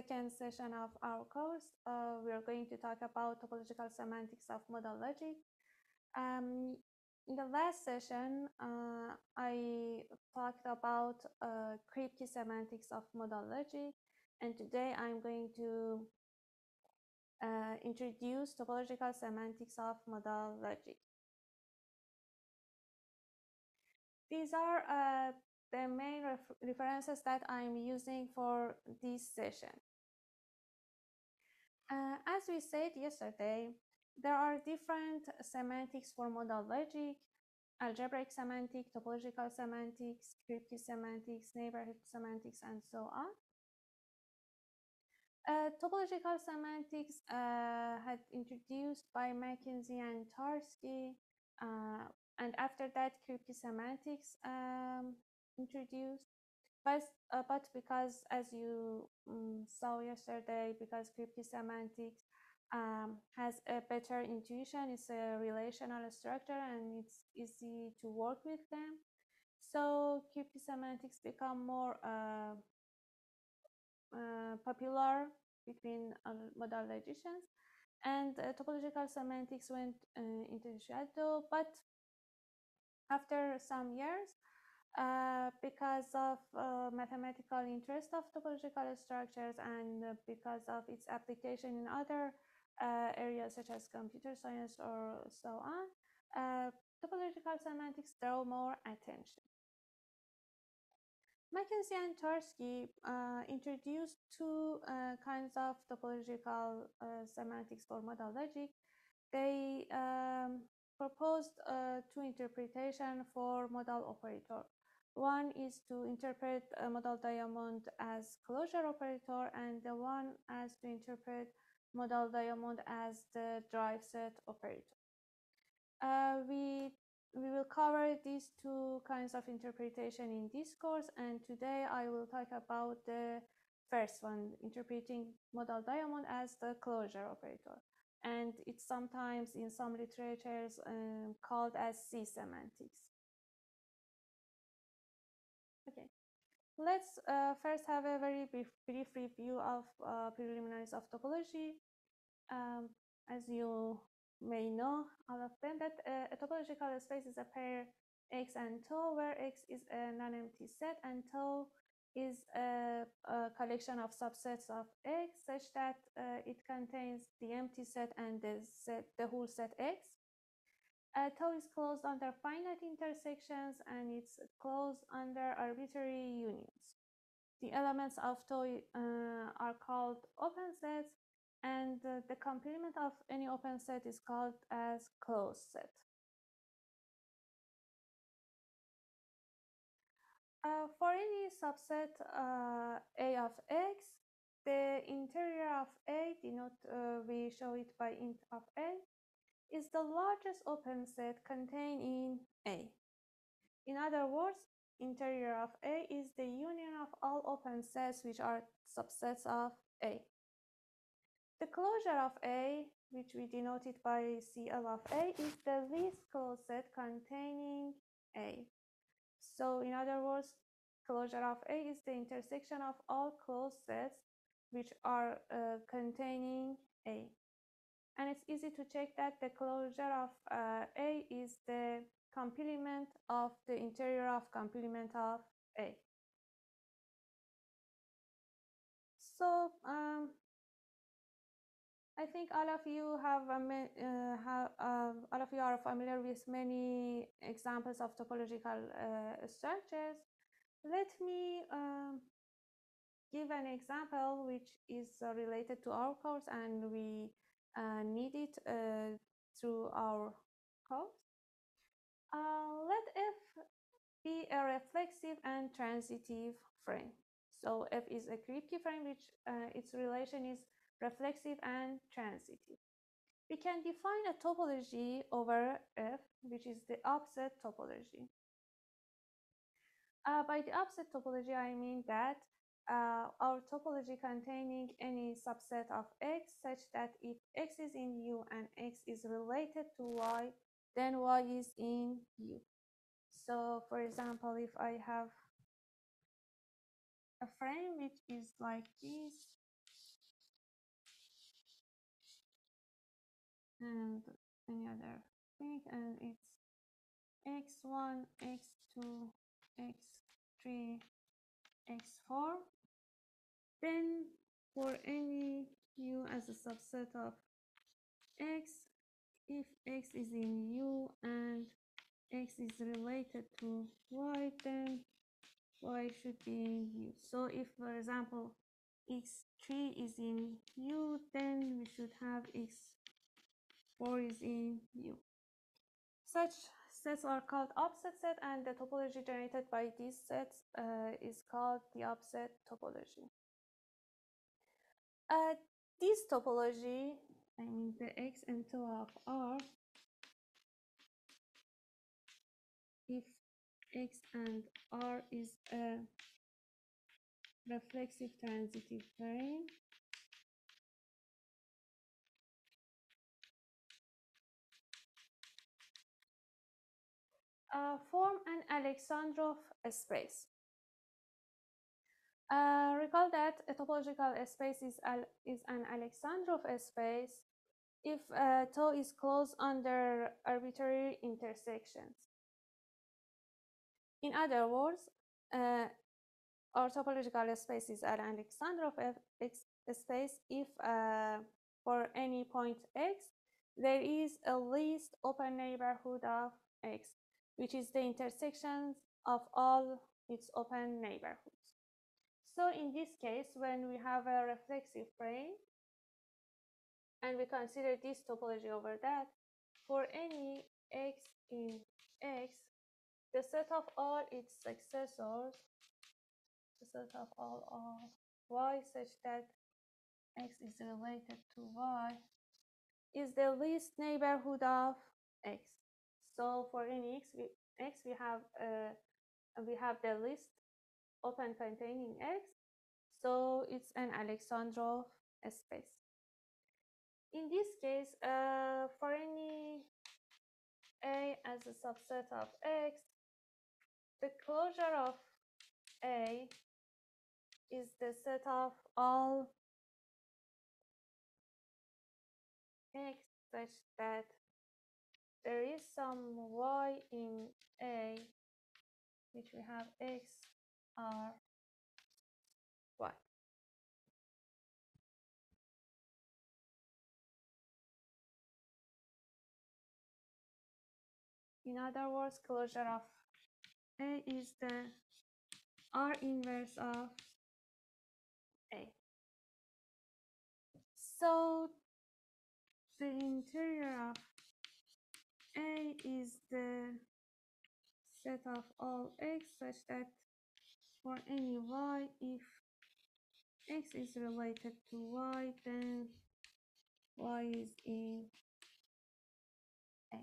second session of our course. We are going to talk about topological semantics of modal logic. In the last session, I talked about cryptic semantics of modal logic, and today I'm going to introduce topological semantics of modal logic. These are the main references that I'm using for this session. As we said yesterday, there are different semantics for modal logic: algebraic semantics, topological semantics, cryptic semantics, neighborhood semantics, and so on. Topological semantics had introduced by McKinsey and Tarski, and after that cryptic semantics introduced. But because, as you saw yesterday, because cryptic semantics has a better intuition, it's a relational structure and it's easy to work with them, so cryptic semantics become more popular between modal logicians, and topological semantics went into the shadow. But after some years, because of mathematical interest of topological structures and because of its application in other areas such as computer science or so on, topological semantics draw more attention. McKinsey and Tarski introduced two kinds of topological semantics for modal logic. They proposed two interpretations for modal operator. One is to interpret a modal diamond as closure operator, and the one as to interpret modal diamond as the derived-set operator. We will cover these two kinds of interpretation in this course, and today I will talk about the first one, interpreting modal diamond as the closure operator, and it's sometimes in some literatures called as c-semantics. Okay, let's first have a very brief review of preliminaries of topology. As you may know, all of them, that a topological space is a pair X and tau, where X is a non-empty set and tau is a collection of subsets of X such that it contains the empty set and the whole set X. Tau is closed under finite intersections and it's closed under arbitrary unions. The elements of tau are called open sets, and the complement of any open set is called as closed set. For any subset A of X, the interior of A, we show it by int of A, is the largest open set contained in A. In other words, interior of A is the union of all open sets which are subsets of A. The closure of A, which we denoted by CL of A, is the least closed set containing A. So in other words, closure of A is the intersection of all closed sets which are containing A. And it's easy to check that the closure of A is the complement of the interior of complement of A. So I think all of you are familiar with many examples of topological structures. Let me give an example which is related to our course, and we need it through our course. Let F be a reflexive and transitive frame. So F is a cryptic frame which its relation is reflexive and transitive. We can define a topology over F, which is the offset topology. By the offset topology, I mean that our topology containing any subset of X such that if X is in U and X is related to Y, then Y is in U. So for example, if I have a frame which is like this, and any other thing, and it's x1, x2, x3, x4. Then for any u as a subset of x, if x is in u and x is related to y, then y should be in u. So if, for example, x3 is in u, then we should have x4 is in u. Such sets are called offset set, and the topology generated by these sets is called the offset topology. This topology, I mean the x and 2 of R, if x and R is a reflexive transitive plane, form an Alexandrov space. Recall that a topological space is an Alexandrov space if tau is closed under arbitrary intersections. In other words, our topological space is an Alexandrov space if for any point x there is a least open neighborhood of x, which is the intersection of all its open neighborhoods. So in this case, when we have a reflexive plane and we consider this topology over that, for any x in x, the set of all its successors, the set of all y such that x is related to y, is the least neighborhood of x. So for any x, we have the least open containing x, so it's an Alexandrov space. In this case, for any a as a subset of x, the closure of A is the set of all x such that there is some y in A, which we have x r y. In other words, closure of A is the R inverse of A. So the interior of A is the set of all x such that for any y, if x is related to y, then y is in A.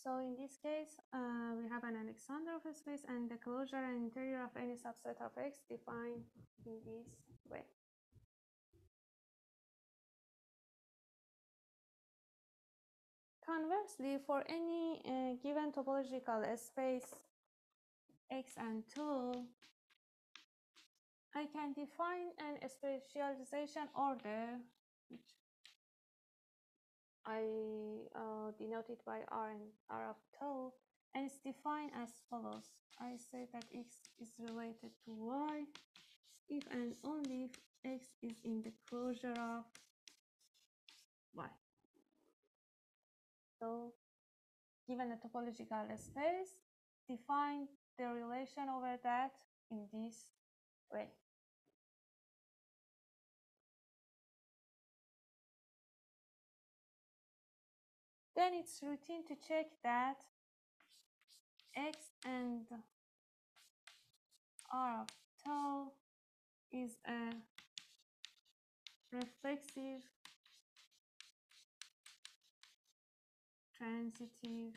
So in this case, we have an Alexandrov space, and the closure and interior of any subset of x defined in this way. Conversely, for any given topological space x and 2, I can define an specialization order, which I denoted by R and R of tau, and it's defined as follows. I say that x is related to y if and only if x is in the closure of y. So given a topological space, define the relation over that in this way. Then it's routine to check that x and R of tau is a reflexive transitive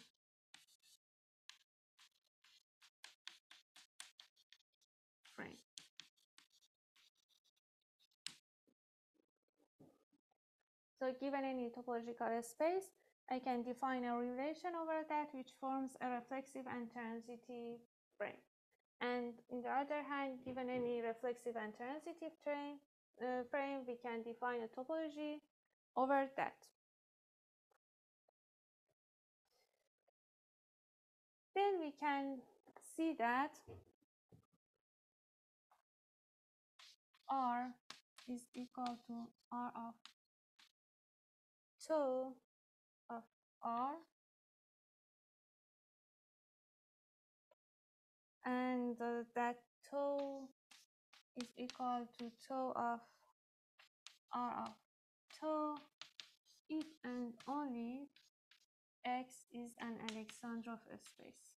So given any topological space, I can define a relation over that which forms a reflexive and transitive frame. And on the other hand, given any reflexive and transitive frame, we can define a topology over that. Then we can see that R is equal to R of tau of R, and that tau is equal to tau of R of tau if and only X is an Alexandrov space.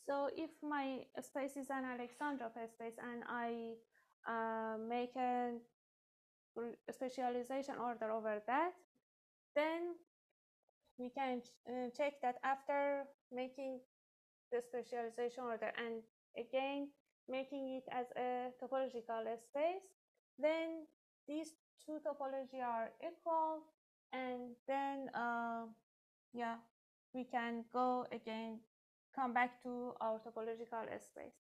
So if my space is an Alexandrov space and I make a specialization order over that, then we can check that after making the specialization order and again making it as a topological space, then these two topology are equal, and then yeah, we can go again, come back to our topological space.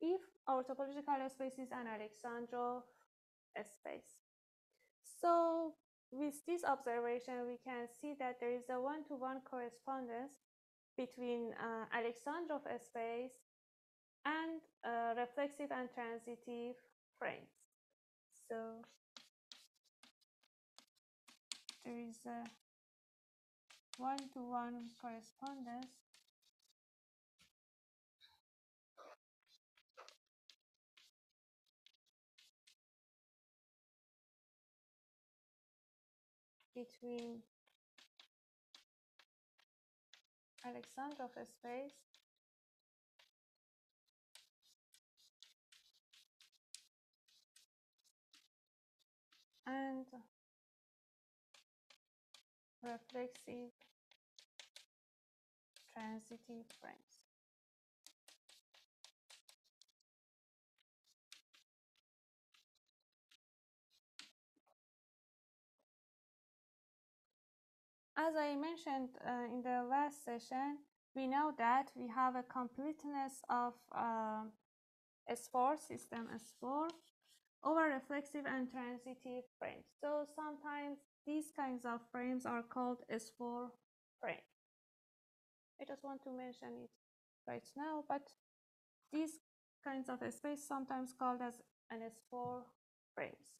If our topological space is an Alexandrov space. So with this observation, we can see that there is a one-to-one correspondence between Alexandrov space and reflexive and transitive frames. So there is a one-to-one correspondence between Alexandrov space and reflexive transitive frames. As I mentioned in the last session, we know that we have a completeness of S4, system S4, over reflexive and transitive frames. So sometimes these kinds of frames are called S4 frames. I just want to mention it right now, but these kinds of space sometimes called as an S4 frames.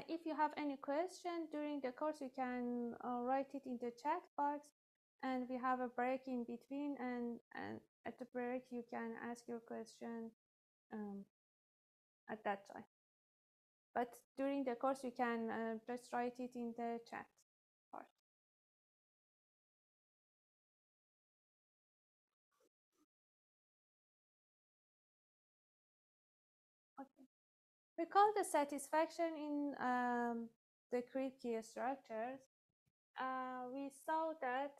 If you have any question during the course, you can write it in the chat box, and we have a break in between, and at the break you can ask your question at that time. But during the course, you can just write it in the chat part. Okay. We call the satisfaction in the Kripke structures. We saw that,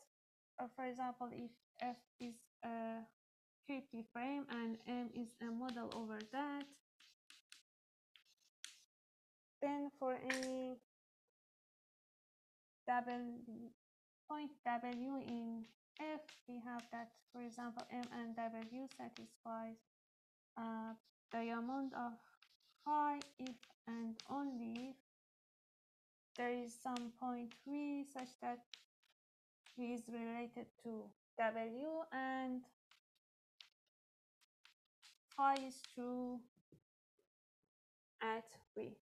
for example, if F is a Kripke frame and M is a model over that, then for any point W in F, we have that, for example, M and W satisfies diamond of phi if and only if there is some point V such that V is related to W and phi is true at V.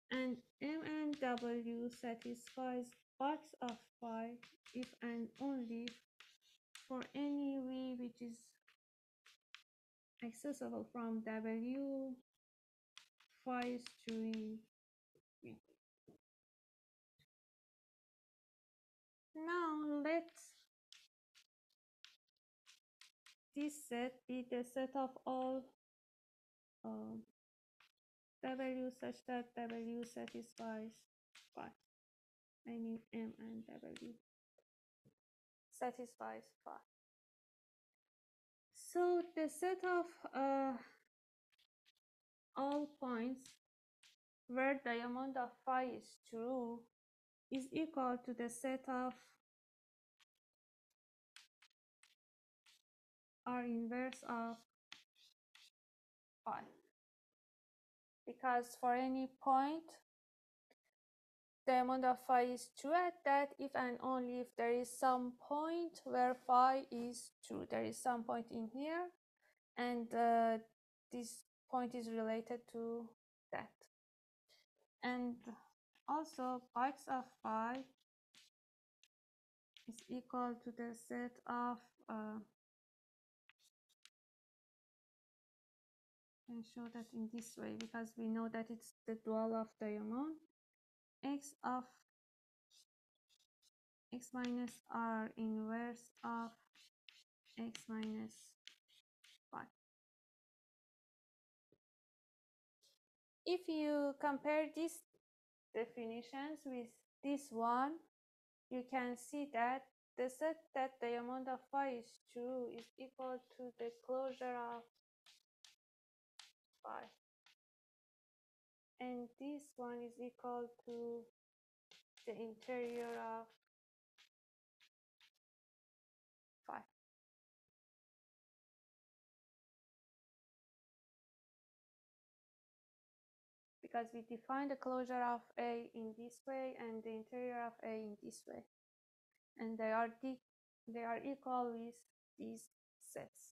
And M and W satisfies parts of phi if and only for any V which is accessible from W, phi is true in V. Now let this set be the set of all W such that W satisfies phi. I mean M and W satisfies phi. So the set of all points where diamond of phi is true is equal to the set of R inverse of phi. Because for any point, diamond of phi is true at that if and only if there is some point where phi is true. There is some point in here, and this point is related to that. And also, pikes of phi is equal to the set of I can show that in this way because we know that it's the dual of diamond. X of x minus R inverse of x minus phi. If you compare these definitions with this one, you can see that the set that diamond of phi is true is equal to the closure of phi. And this one is equal to the interior of phi. Because we define the closure of A in this way and the interior of A in this way. And they are equal with these sets.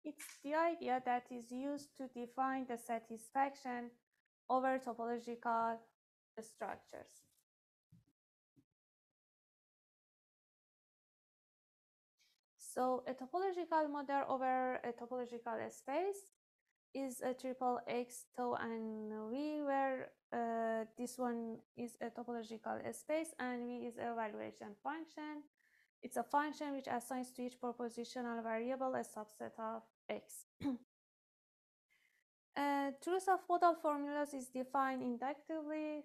It's the idea that is used to define the satisfaction over topological structures. So a topological model over a topological space is a triple X, tau, and V, where this one is a topological space and V is an evaluation function. It's a function which assigns to each propositional variable a subset of X. Truth of modal formulas is defined inductively,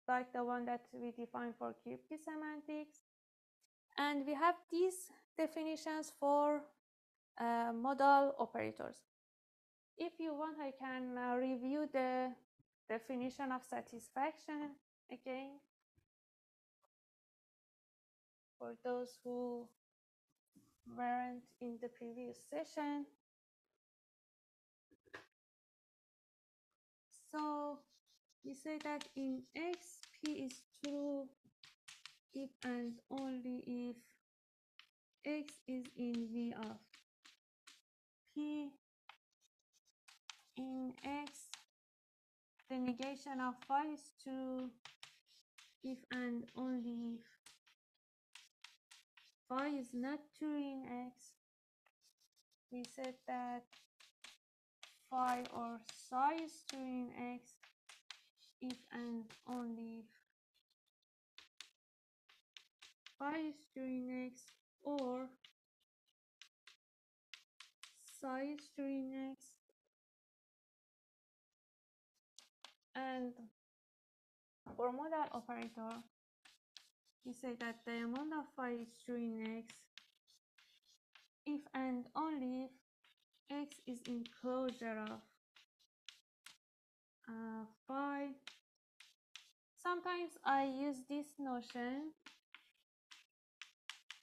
like the one that we define for cube semantics. And we have these definitions for modal operators. If you want, I can review the definition of satisfaction again for those who weren't in the previous session. So we say that in X, P is true if and only if X is in V of P. In X, the negation of phi is true if and only if phi is not true in X. We said that phi or psi is true in X if and only if phi is true in X or psi is true in X. And for modal operator, we say that the amount of phi is true in X if and only if X is in closure of phi. Sometimes I use this notion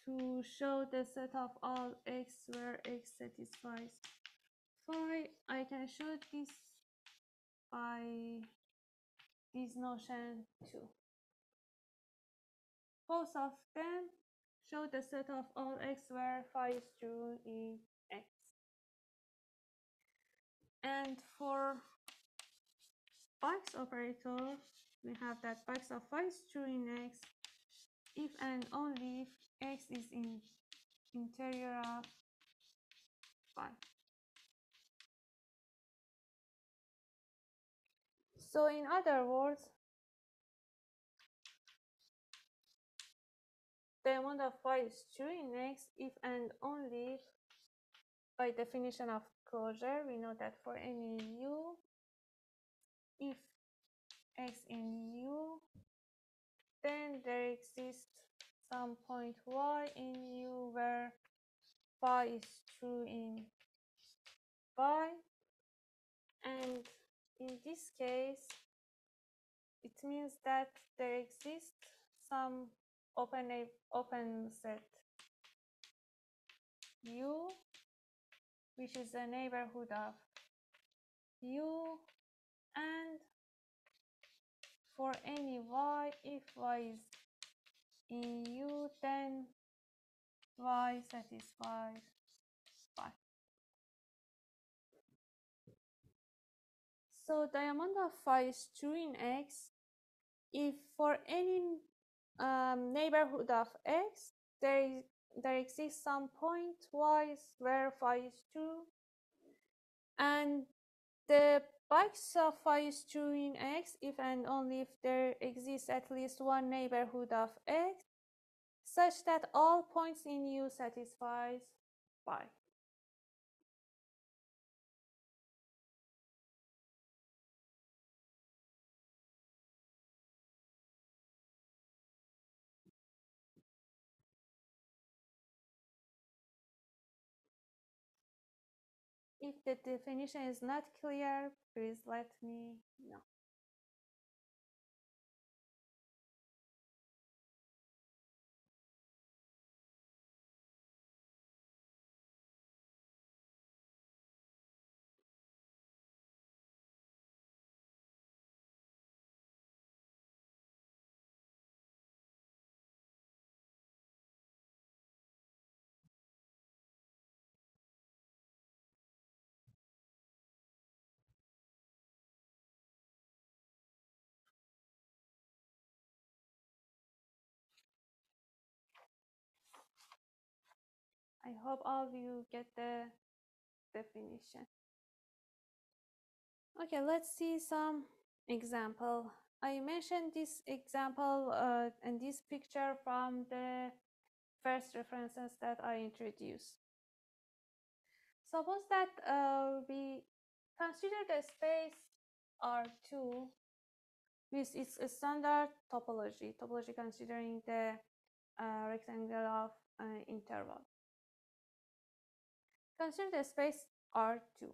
to show the set of all X where X satisfies phi. I can show this by this notion too. Both of them show the set of all X where phi is true in X. And for box operator, we have that box of phi is true in X if and only if X is in interior of phi. So in other words, the amount of phi is true in X if and only if by definition of closure, we know that for any u, if x in u, then there exists some point y in u where phi is true in phi, and in this case it means that there exists some open set u, which is a neighborhood of u, and for any y, if y is in u, then y satisfies phi. So diamond of phi is true in x if for any neighborhood of x there exists some point y where phi is true, and the box of phi is true in x if and only if there exists at least one neighborhood of x such that all points in u satisfies phi. If the definition is not clear, please let me know. I hope all of you get the definition. Okay, let's see some example. I mentioned this example and this picture from the first references that I introduced. Suppose that we consider the space R2 with its standard topology considering the rectangle of interval. Consider the space R2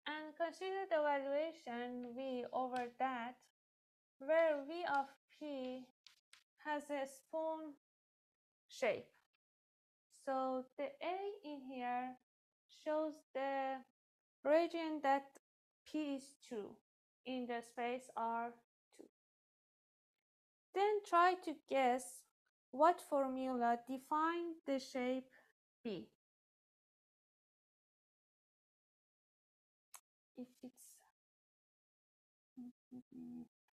and consider the valuation V over that where V of P has a spoon shape. So the A in here shows the region that P is true in the space R2. Then try to guess what formula defines the shape P. If it's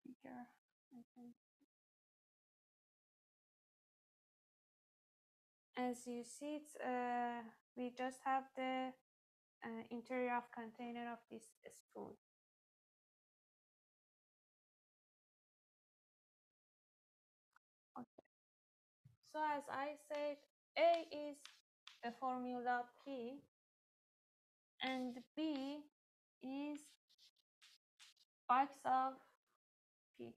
bigger, I think. As you see, we just have the interior of container of this spoon. Okay. So as I said, A is the formula P, and B is box of P.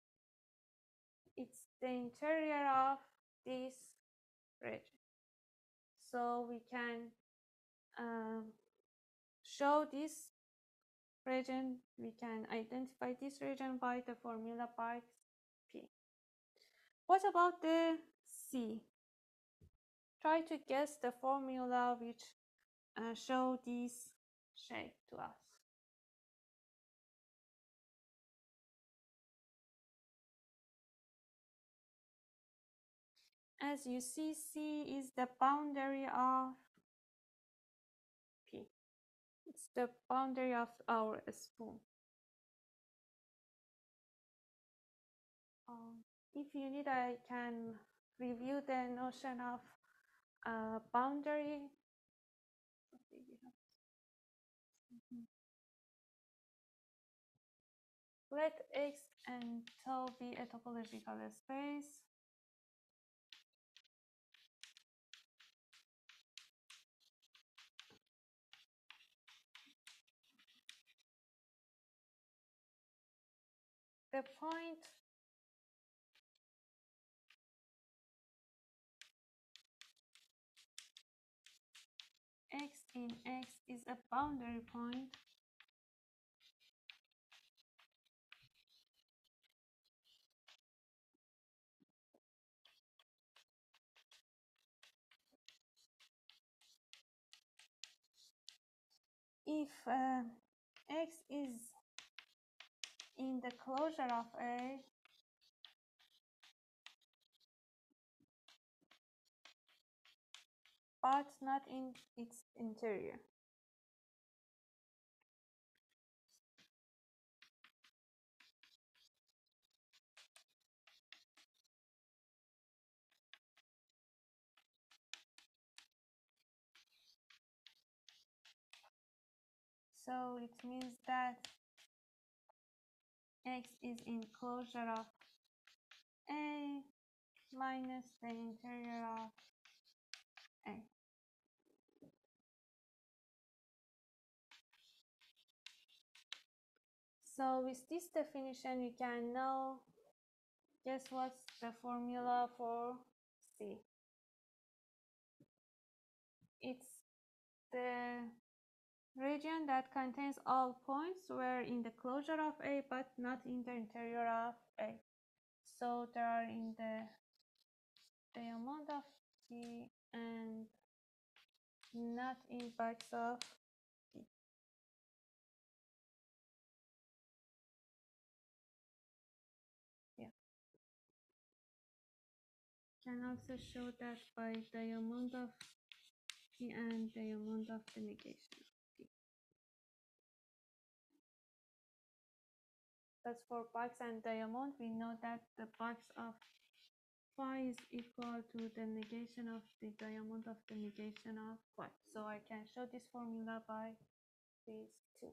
It's the interior of this region. So we can show this region, we can identify this region by the formula box P. What about the C? Try to guess the formula which show this shape to us. As you see, C is the boundary of P. It's the boundary of our spoon. If you need, I can review the notion of boundary. Let X and tau be a topological space. the point x in X is a boundary point if X is in the closure of A but not in its interior. So it means that X is in closure of A minus the interior of A. So with this definition, you can know, guess what's the formula for C? It's the region that contains all points were in the closure of A but not in the interior of A. So they are in the diamond of P and not in box of P. Yeah. Can also show that by diamond of P and diamond of the negation of P. That's for box and diamond. We know that the box of phi is equal to the negation of the diamond of the negation of phi. So I can show this formula by these two.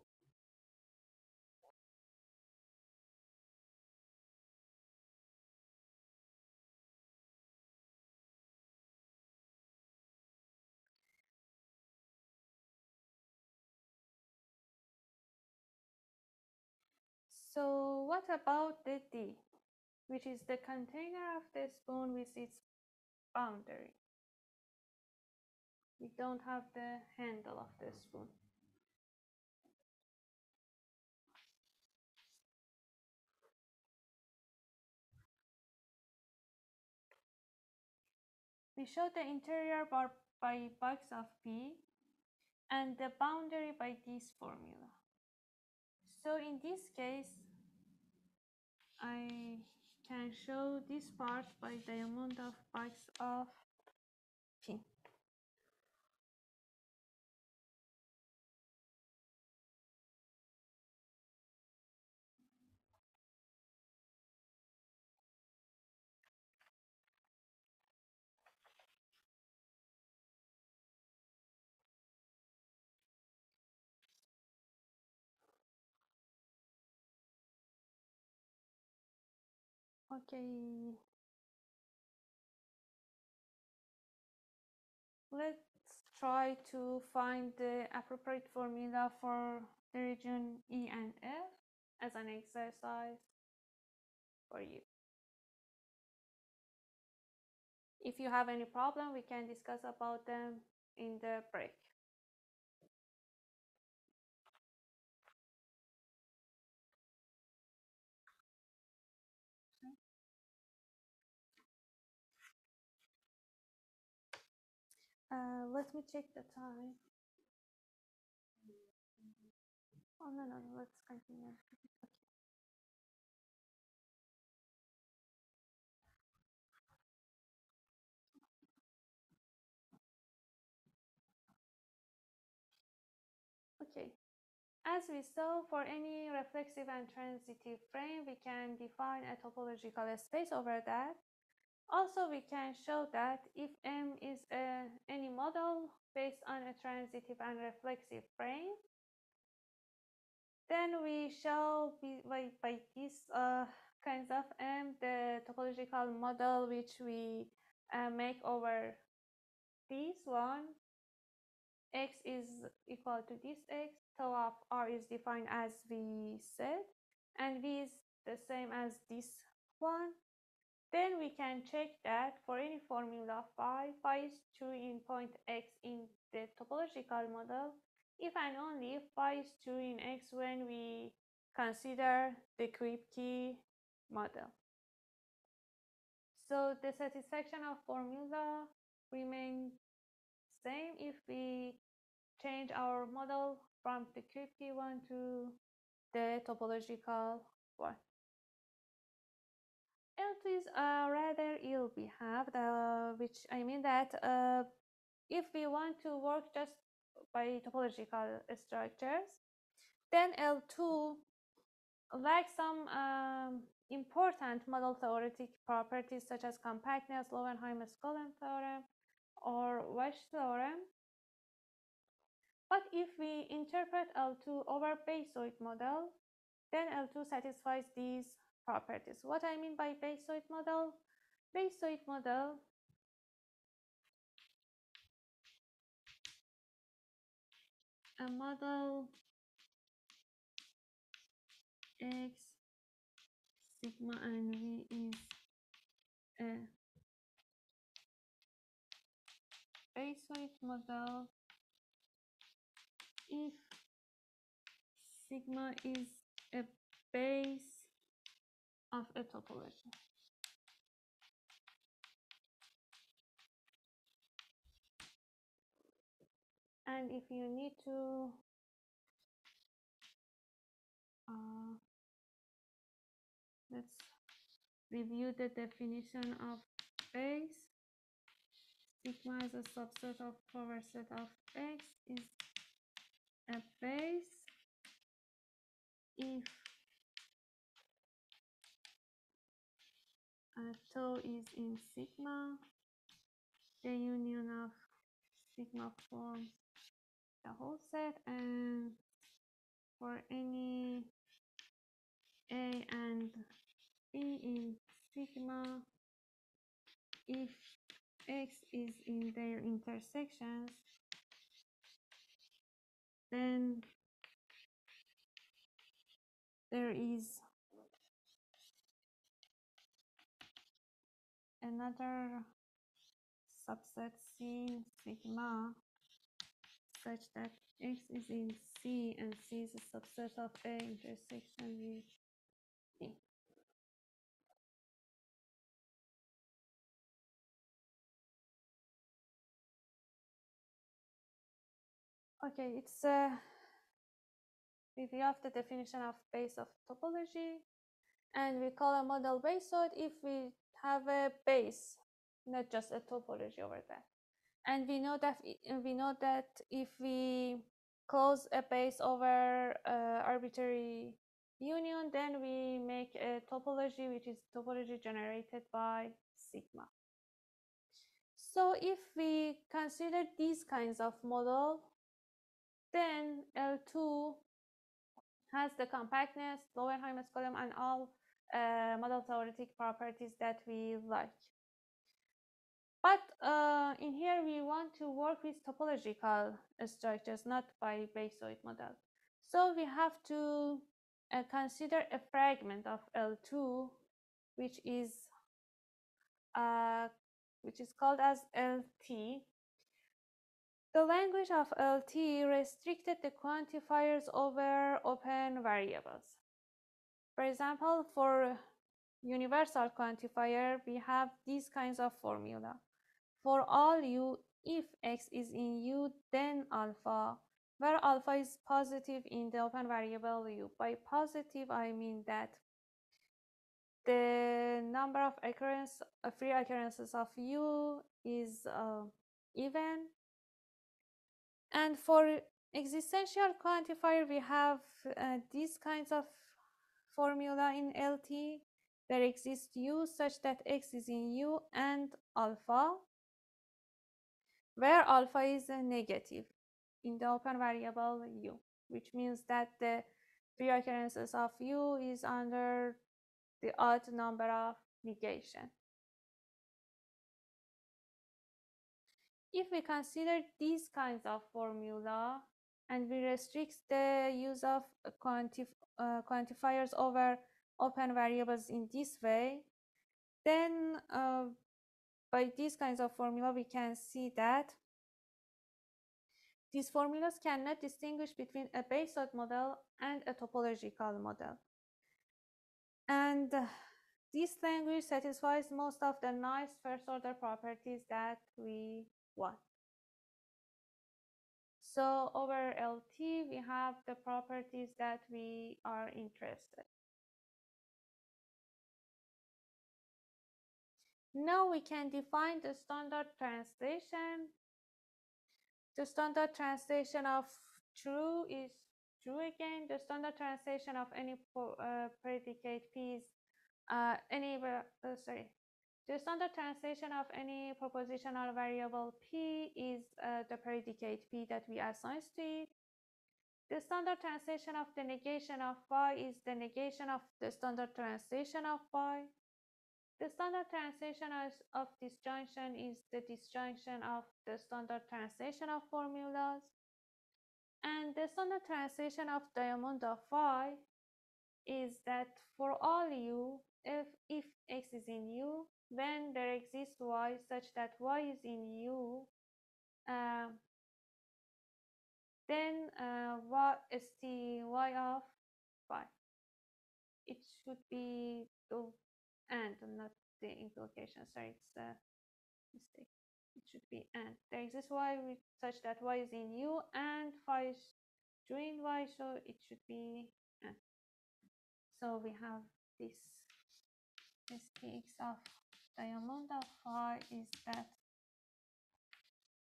So what about the D, which is the container of the spoon with its boundary? We don't have the handle of the spoon. We show the interior bar by box of P and the boundary by this formula. So in this case, I can show this part by diamond of box of P. Okay, let's try to find the appropriate formula for the region E and F as an exercise for you. If you have any problem, we can discuss about them in the break. Let me check the time. Oh, no, let's continue. Okay. As we saw, for any reflexive and transitive frame, we can define a topological space over that. Also, we can show that if M is any model based on a transitive and reflexive frame, then we shall be by these kinds of M, the topological model which we make over this one. X is equal to this X, tau of R is defined as we said, and V is the same as this one, then we can check that for any formula phi is true in point x in the topological model if and only if phi is true in x when we consider the Kripke model. So the satisfaction of formula remains same if we change our model from the Kripke one to the topological one. L2 is rather ill behaved, which I mean that if we want to work just by topological structures, then L2 lacks some important model theoretic properties such as compactness, Lowenheim-Skolem theorem, or Wesch theorem. But if we interpret L2 over basoid model, then L2 satisfies these properties. What I mean by basoid model? Basoid model a model X sigma and V is a basoid model if sigma is a base of a topology. And if you need to let's review the definition of base. Sigma is a subset of power set of X is a base if tau is in sigma, the union of sigma forms the whole set, and for any A and B in sigma, if X is in their intersections, then there is another subset C in sigma such that X is in C and C is a subset of A intersection with B. Okay, it's a review of the definition of base of topology, and we call a model basoid if we have a base, not just a topology over that. And we know that if we close a base over arbitrary union, then we make a topology which is topology generated by sigma. So if we consider these kinds of model, then L2 has the compactness, Lowenheim-Skolem, and all model theoretic properties that we like. But in here, we want to work with topological structures, not by basoid model. So we have to consider a fragment of L2, which is called as LT. The language of LT restricted the quantifiers over open variables. For example, for universal quantifier, we have these kinds of formula. For all u, if x is in u, then alpha, where alpha is positive in the open variable u. By positive, I mean that the number of free occurrences of u is even. And for existential quantifier, we have these kinds of formula in LT. There exists u such that x is in u and alpha, where alpha is a negative in the open variable u, which means that the free occurrences of u is under the odd number of negation. If we consider these kinds of formula and we restrict the use of quantifiers over open variables in this way, then by these kinds of formula we can see that these formulas cannot distinguish between a base-set model and a topological model. And this language satisfies most of the nice first-order properties that we want. So over LT, we have the properties that we are interested. Now we can define the standard translation. The standard translation of true is true again. The standard translation of any predicate P is the standard translation of any propositional variable P is the predicate P that we assign to it. The standard translation of the negation of Y is the negation of the standard translation of Y. The standard translation of disjunction is the disjunction of the standard translation of formulas. And the standard translation of diamond of Y is that for all U, if X is in U, then there exists Y such that Y is in U, then what is the Y of Y? It should be the and not the implication. Sorry, it's a mistake. It should be and. There exists Y such that Y is in U and phi is true in Y, so it should be and. So we have this STX of diamond of phi is that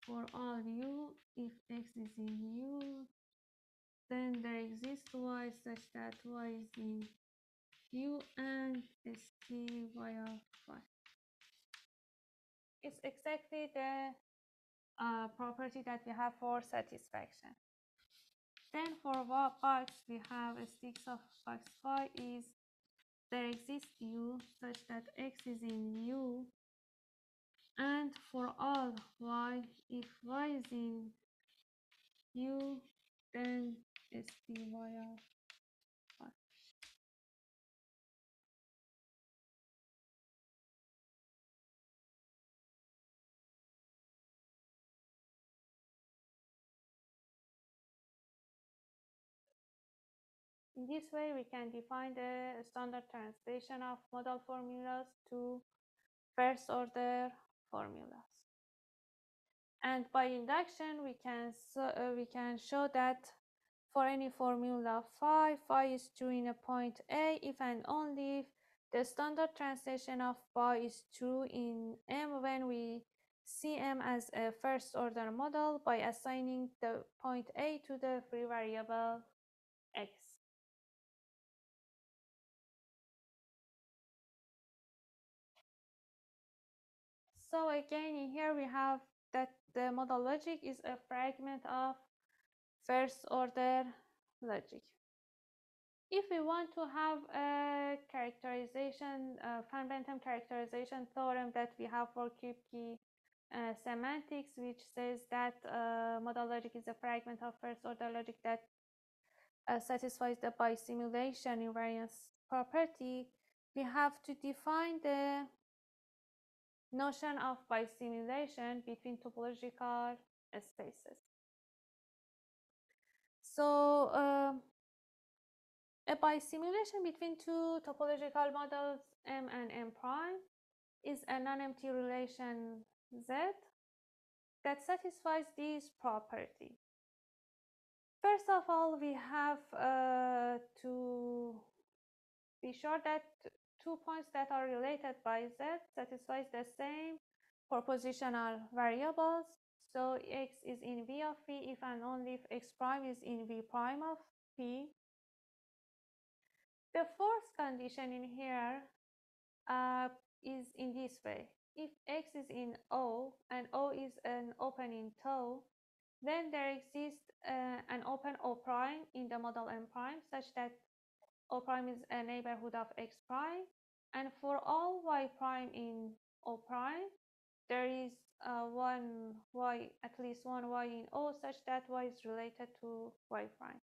for all U, if X is in U, then there exists Y such that Y is in U and ST Y of Y. It's exactly the property that we have for satisfaction. Then for box, we have STX of box phi is there exists U such that X is in U, and for all Y, if Y is in U, then ST Y of Y. In this way, we can define the standard translation of modal formulas to first order formulas. And by induction, we can show that for any formula phi is true in a point A if and only if the standard translation of phi is true in M when we see M as a first order model by assigning the point A to the free variable X. So again, in here we have that the modal logic is a fragment of first order logic. If we want to have a characterization, Van Bentham characterization theorem that we have for Kripke semantics, which says that modal logic is a fragment of first order logic that satisfies the bisimulation invariance property, we have to define the notion of bisimulation between topological spaces. So a bisimulation between two topological models M and M prime is a non-empty relation Z that satisfies this property. First of all, we have to be sure that 2 points that are related by Z satisfies the same propositional variables. So X is in V of P if and only if X prime is in V prime of P. The fourth condition in here is in this way. If X is in O and O is an open in tau, then there exists an open O prime in the model M prime such that O prime is a neighborhood of X prime. And for all Y prime in O prime, there is at least one Y in O such that Y is related to Y prime.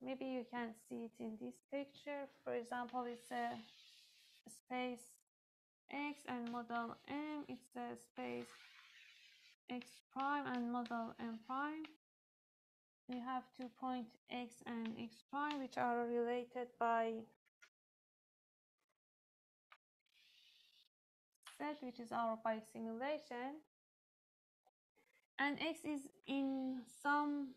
maybe you can see it in this picture. For example, it's a space x and model m. It's a space x prime and model m prime. We have 2 points x and x prime, which are related by set, which is our by simulation, and x is in some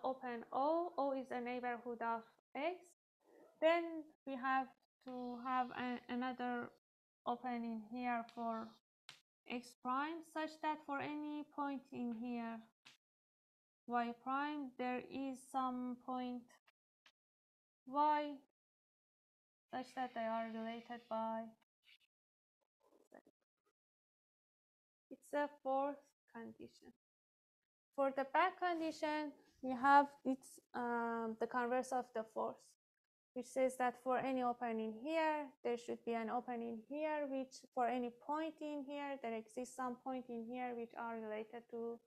open O is a neighborhood of x. Then we have to have another opening here for x prime, such that for any point in here y prime, there is some point y such that they are related by. It's a fourth condition. For the back condition, we have it's the converse of the fourth, which says that for any opening here, there should be an opening here, which for any point in here, there exists some point in here which are related to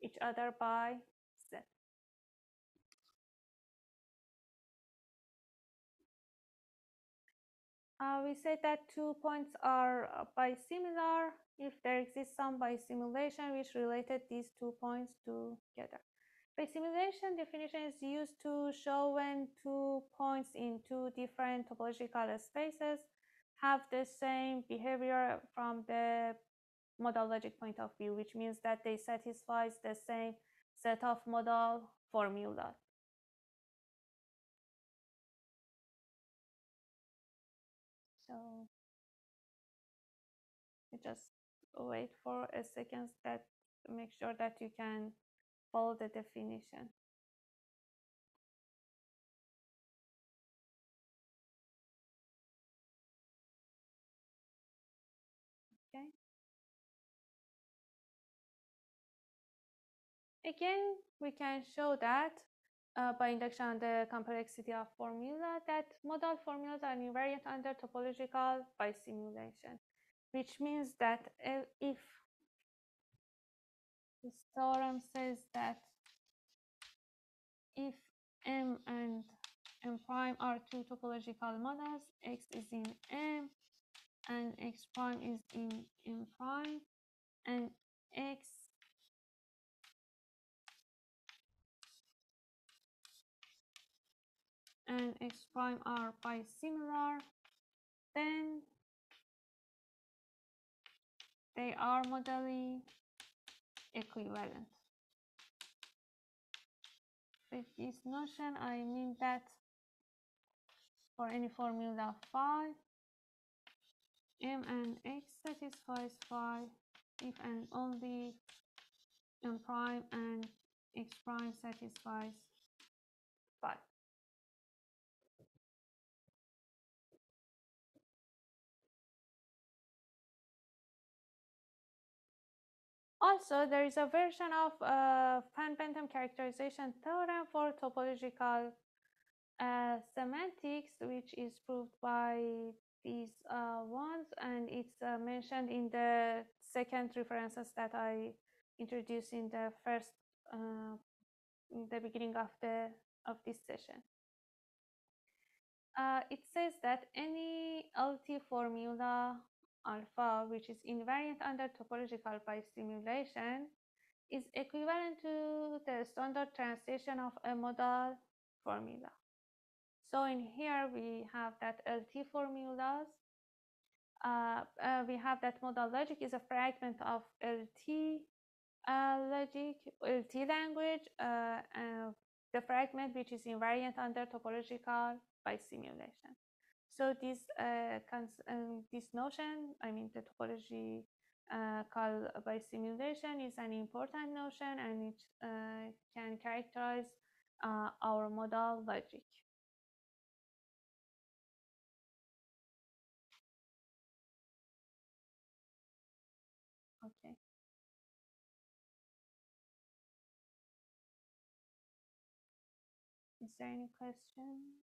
each other by set. We said that 2 points are bisimilar if there exists some bisimulation which related these 2 points together. Bisimulation definition is used to show when 2 points in 2 different topological spaces have the same behavior from the modal logic point of view, which means that they satisfy the same set of modal formulas. So you just wait for a second that to make sure that you can follow the definition. Okay. Again, we can show that by induction on the complexity of formula that modal formulas are invariant under topological bisimulation, which means that if this theorem says that if M and M prime are two topological models, X is in M and X prime is in M prime, and X and X prime are bisimilar, then they are modally equivalent. With this notion, I mean that for any formula phi, M and X satisfies phi if and only M prime and X prime satisfies phi. Also, there is a version of Pan-Bentham characterization theorem for topological semantics, which is proved by these ones, and it's mentioned in the second references that I introduced in the first, in the beginning of this session. It says that any LT formula alpha, which is invariant under topological bisimulation, is equivalent to the standard translation of a modal formula. So in here we have that LT formulas. We have that modal logic is a fragment of LT logic, LT language, the fragment which is invariant under topological bisimulation. So this notion, I mean the topology called bisimulation, is an important notion, and it can characterize our modal logic. Okay. Is there any question?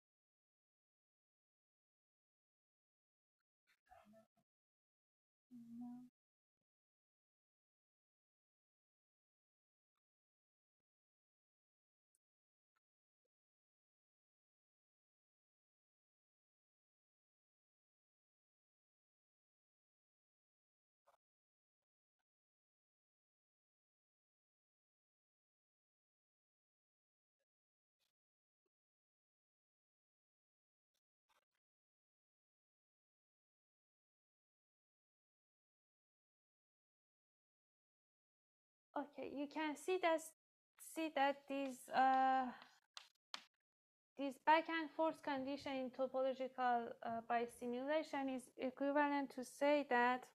No. Okay, you can see that this back and forth condition in topological by simulation is equivalent to say that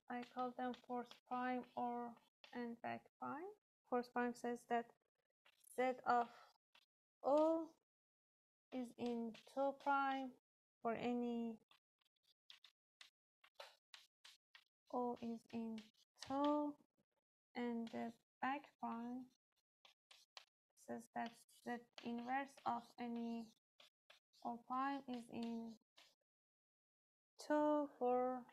I call them force prime or and back prime. Force prime says that Z of O is in toe prime for any O is in toe, and the back prime says that the inverse of any O prime is in toe for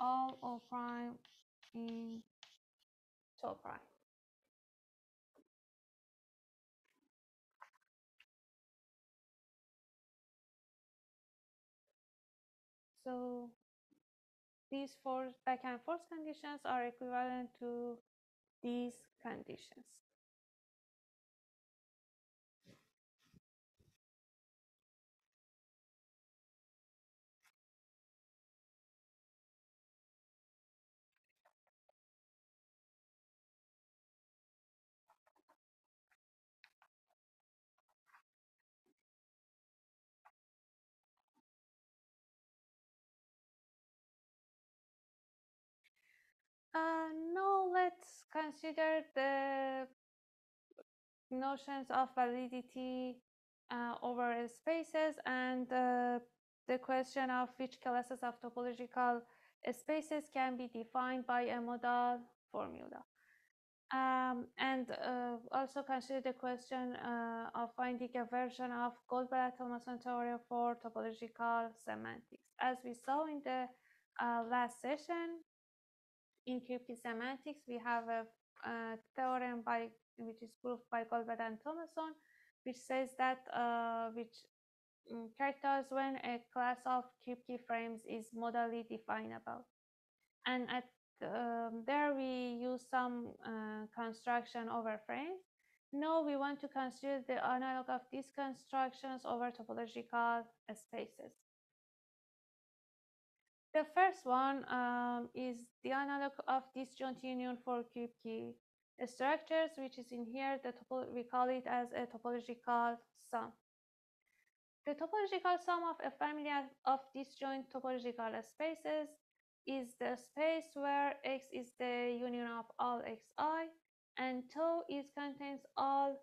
all O prime in toe prime. So these four back and forth conditions are equivalent to these conditions. Now let's consider the notions of validity over spaces and the question of which classes of topological spaces can be defined by a modal formula. And also consider the question of finding a version of Goldblatt-Thomason theorem for topological semantics. As we saw in the last session, in c-semantics, we have a theorem which is proved by Goldblatt and Thomason, which says that characters when a class of cube-key frames is modally definable. And at there we use some construction over frames. Now we want to consider the analog of these constructions over topological spaces. The first one is the analog of disjoint union for cube-key structures, which is in here. We call it as a topological sum. The topological sum of a family of disjoint topological spaces is the space where X is the union of all Xi, and tau contains all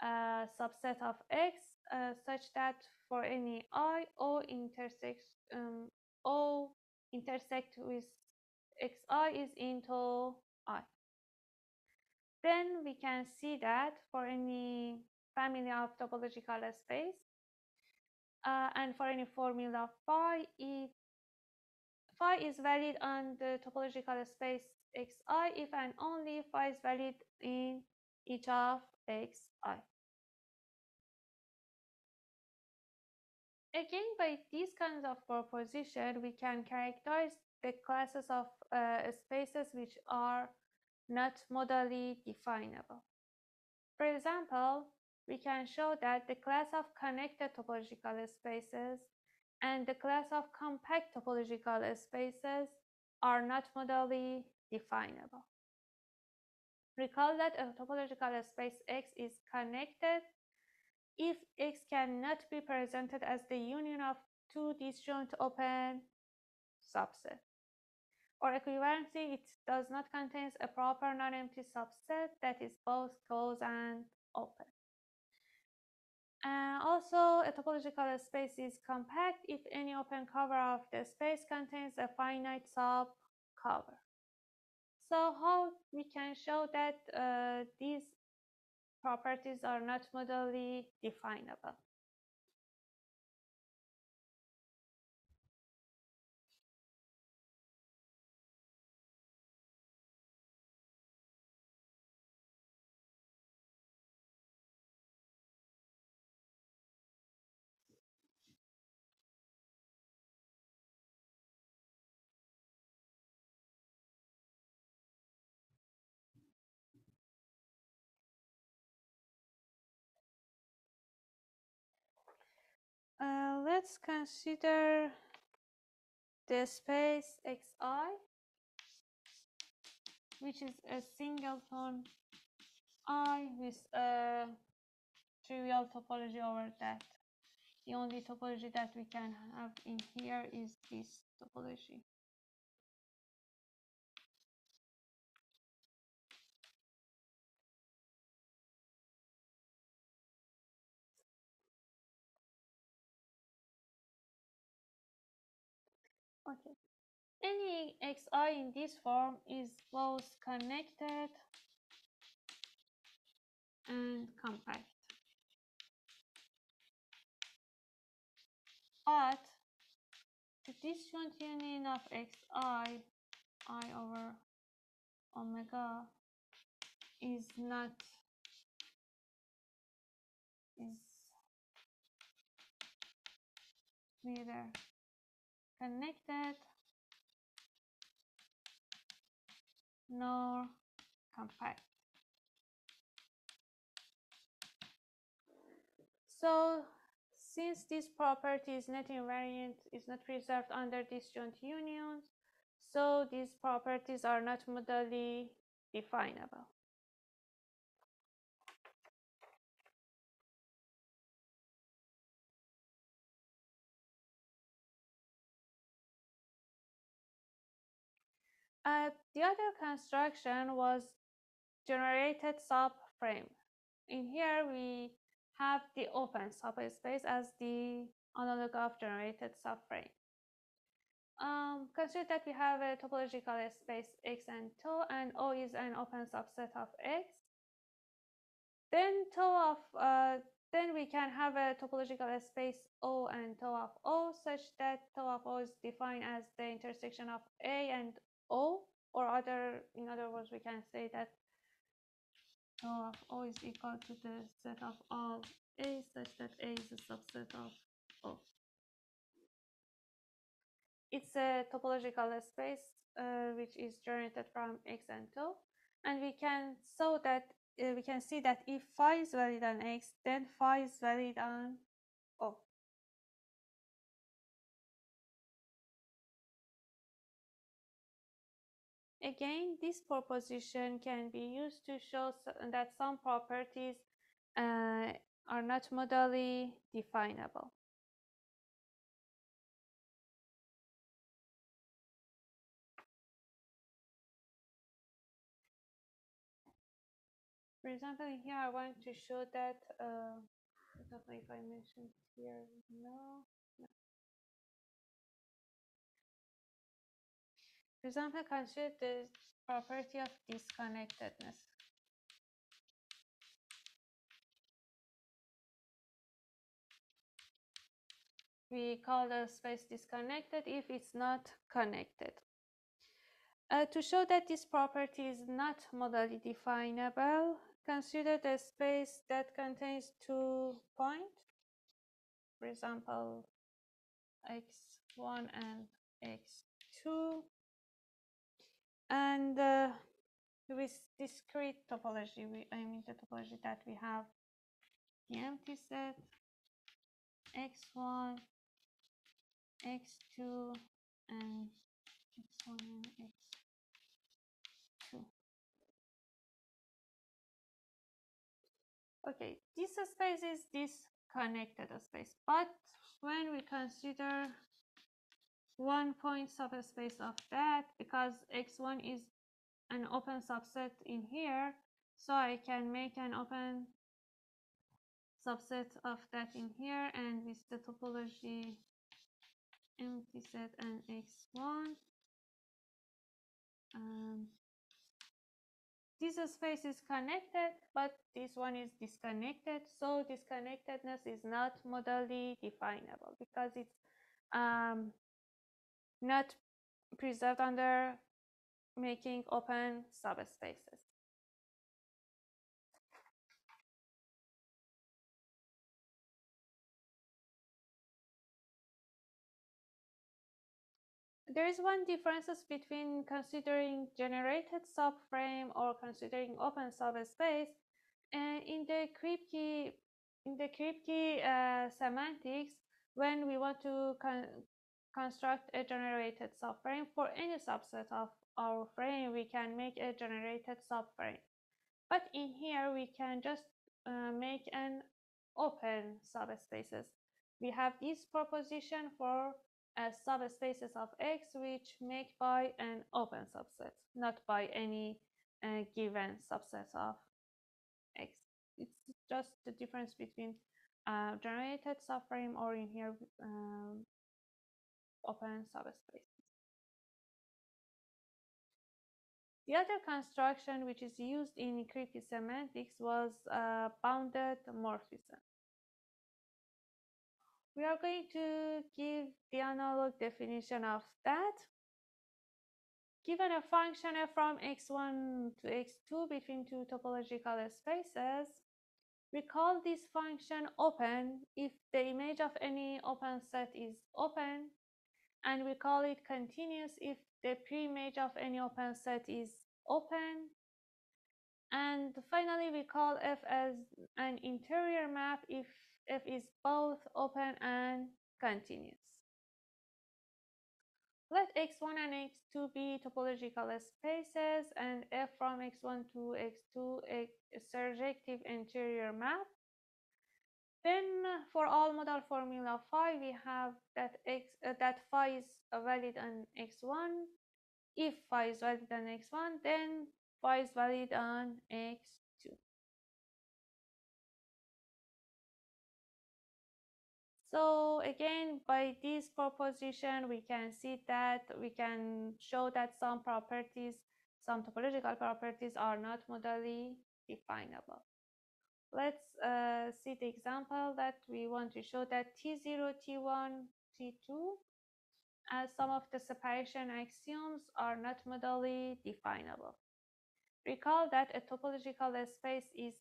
subset of X, such that for any I, O intersect with Xi is into I. Then we can see that for any family of topological space, and for any formula phi, phi is valid on the topological space Xi if and only phi is valid in each of Xi. Again, by these kinds of proposition, we can characterize the classes of spaces which are not modally definable. For example, we can show that the class of connected topological spaces and the class of compact topological spaces are not modally definable. Recall that a topological space X is connected if X cannot be presented as the union of two disjoint open subsets. Or equivalently, it does not contain a proper non-empty subset that is both closed and open. Also, a topological space is compact if any open cover of the space contains a finite subcover. So how we can show that these properties are not modally definable. Let's consider the space xi, which is a singleton I with a trivial topology over that. The only topology that we can have in here is this topology. Okay. Any xi in this form is both connected and compact. But the disjoint union of xi, I over omega, is neither connected nor compact. So since this property is not invariant, is not preserved under disjoint unions, so these properties are not modally definable. The other construction was generated subframe. In here, we have the open subspace as the analog of generated subframe. Consider that we have a topological space X and tau, and O is an open subset of X. Then then we can have a topological space O and tau of O, such that tau of O is defined as the intersection of A and O, or in other words, we can say that tau of O is equal to the set of all A, such that A is a subset of O. It's a topological space which is generated from X and tau, and we can see that if phi is valid on X, then phi is valid on O. Again, this proposition can be used to show that some properties are not modally definable. For example, here I want to show that, I don't know if I mentioned here, no. For example, consider the property of disconnectedness. We call the space disconnected if it's not connected. To show that this property is not modally definable, consider the space that contains 2 points, for example, x1 and x2, and with discrete topology, I mean the topology that we have the empty set x1, x2, and x1 and x2. Okay, this space is disconnected space, but when we consider 1 point subspace of that, because x1 is an open subset in here, so I can make an open subset of that in here, and with the topology empty set and x1, this space is connected, but this one is disconnected. So disconnectedness is not modally definable because it's not preserved under making open subspaces. There is one difference between considering generated subframe or considering open subspace. And in the Kripke semantics, when we want to construct a generated subframe for any subset of our frame, we can make a generated subframe. But in here, we can just make an open subspaces. We have this proposition for subspaces of X, which make by an open subset, not by any given subset of X. It's just the difference between generated subframe or in here open subspace. The other construction which is used in Kripke semantics was bounded morphism. We are going to give the analog definition of that. Given a function from x1 to x2 between two topological spaces, we call this function open if the image of any open set is open, and we call it continuous if the pre-image of any open set is open. And finally, we call f as an interior map if f is both open and continuous. Let x1 and x2 be topological spaces and f from x1 to x2 a surjective interior map. Then for all modal formula phi, we have that that phi is valid on x1. If phi is valid on x1, then phi is valid on x2. So again, by this proposition, we can see that we can show that some properties, some topological properties are not modally definable. Let's see the example that we want to show that T0, T1, T2 as some of the separation axioms are not modally definable. Recall that a topological space is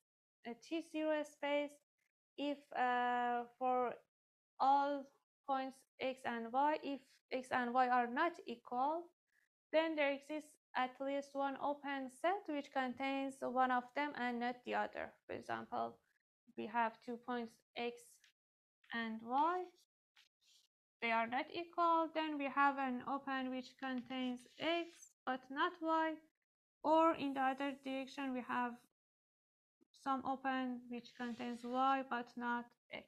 a T0 space if for all points x and y, if x and y are not equal, then there exists at least one open set which contains one of them and not the other. For example, we have 2 points x and y, they are not equal, then we have an open which contains x but not y, or in the other direction we have some open which contains y but not x.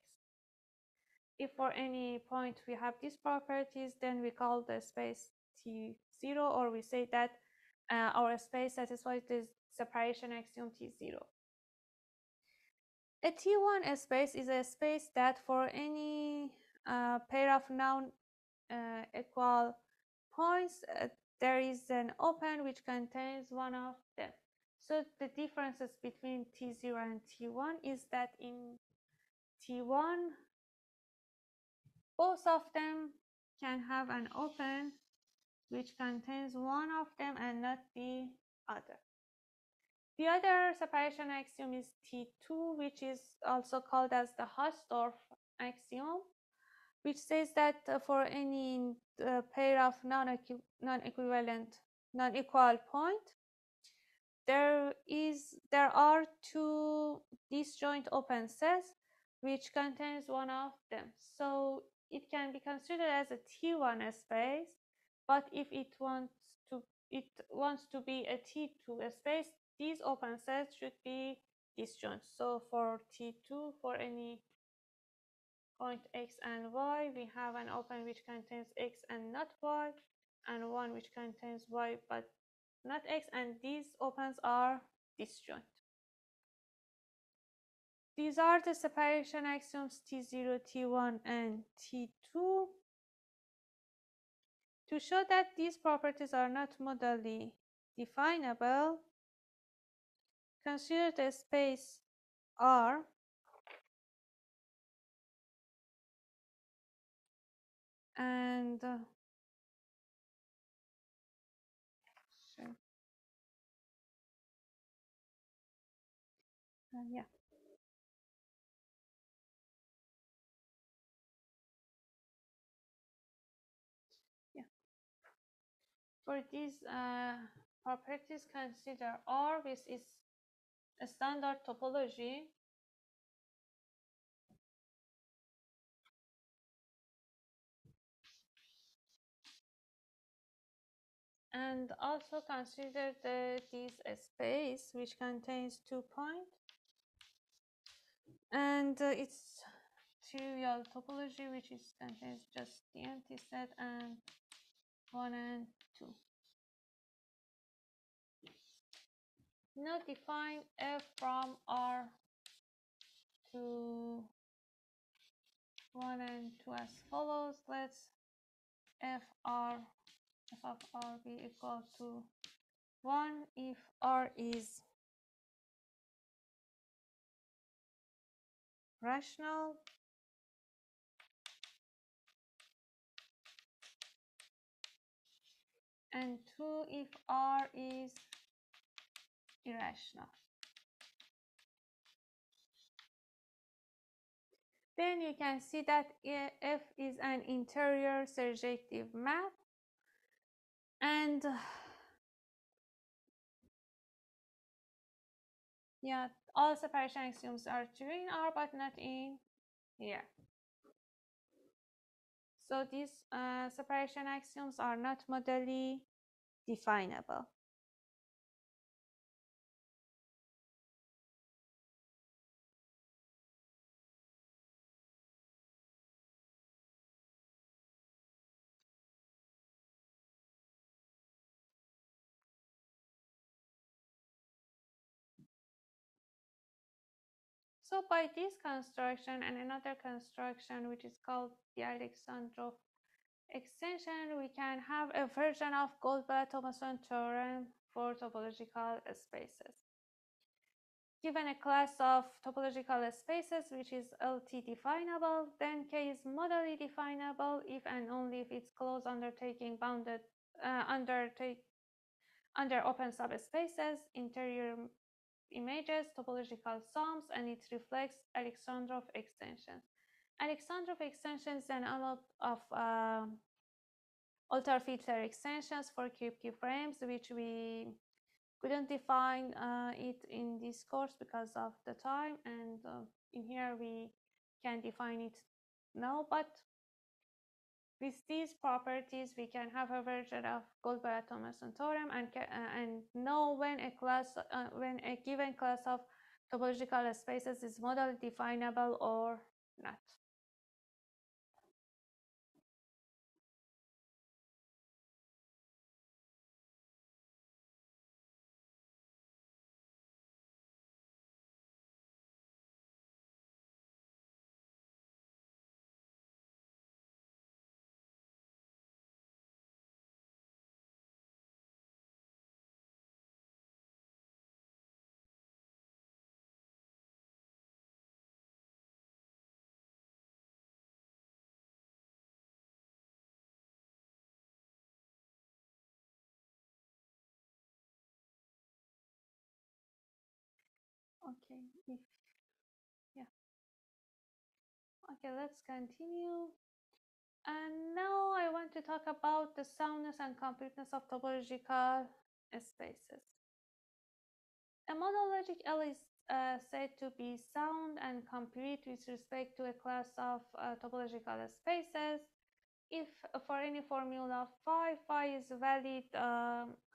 If for any point we have these properties, then we call the space T0, or we say that our space satisfies this separation axiom T0. A T1 space is a space that for any pair of non-equal points, there is an open which contains one of them. So the differences between T0 and T1 is that in T1, both of them can have an open which contains one of them and not the other. The other separation axiom is T2, which is also called as the Hausdorff axiom, which says that for any pair of non-equivalent, non-equal point, there are two disjoint open sets which contains one of them. So it can be considered as a T1 space, but if it wants to be a T2 space, these open sets should be disjoint. So for T2, for any point x and y, we have an open which contains x and not y, and one which contains y but not x, and these opens are disjoint. These are the separation axioms T0, T1, and T2. To show that these properties are not modally definable, consider the space R and sure. Yeah. Yeah. For these properties, consider R, which is a standard topology, and also consider this space which contains 2 points, and its trivial topology which is contains just the empty set and 1 and 2. Now define f from R to 1 and 2 as follows. Let's f of R be equal to 1 if R is rational and 2 if R is irrational. Then you can see that F is an interior surjective map, and yeah, all separation axioms are true in R but not in here. So these separation axioms are not modally definable. So by this construction and another construction which is called the Alexandrov extension, we can have a version of Goldblatt-Thomason theorem for topological spaces. Given a class of topological spaces which is LT definable, then K is modally definable if and only if its closed undertaking bounded under open subspaces, interior images, topological sums, and it reflects Alexandrov extensions. Alexandrov extension is an analog of alter filter extensions for cube frames, which we couldn't define it in this course because of the time, and in here we can define it now, but with these properties we can have a version of Goldblatt-Thomason theorem and know when a given class of topological spaces is model definable or not. Okay, yeah. Okay, let's continue. And now I want to talk about the soundness and completeness of topological spaces. A modal logic L is said to be sound and complete with respect to a class of topological spaces if for any formula phi is valid,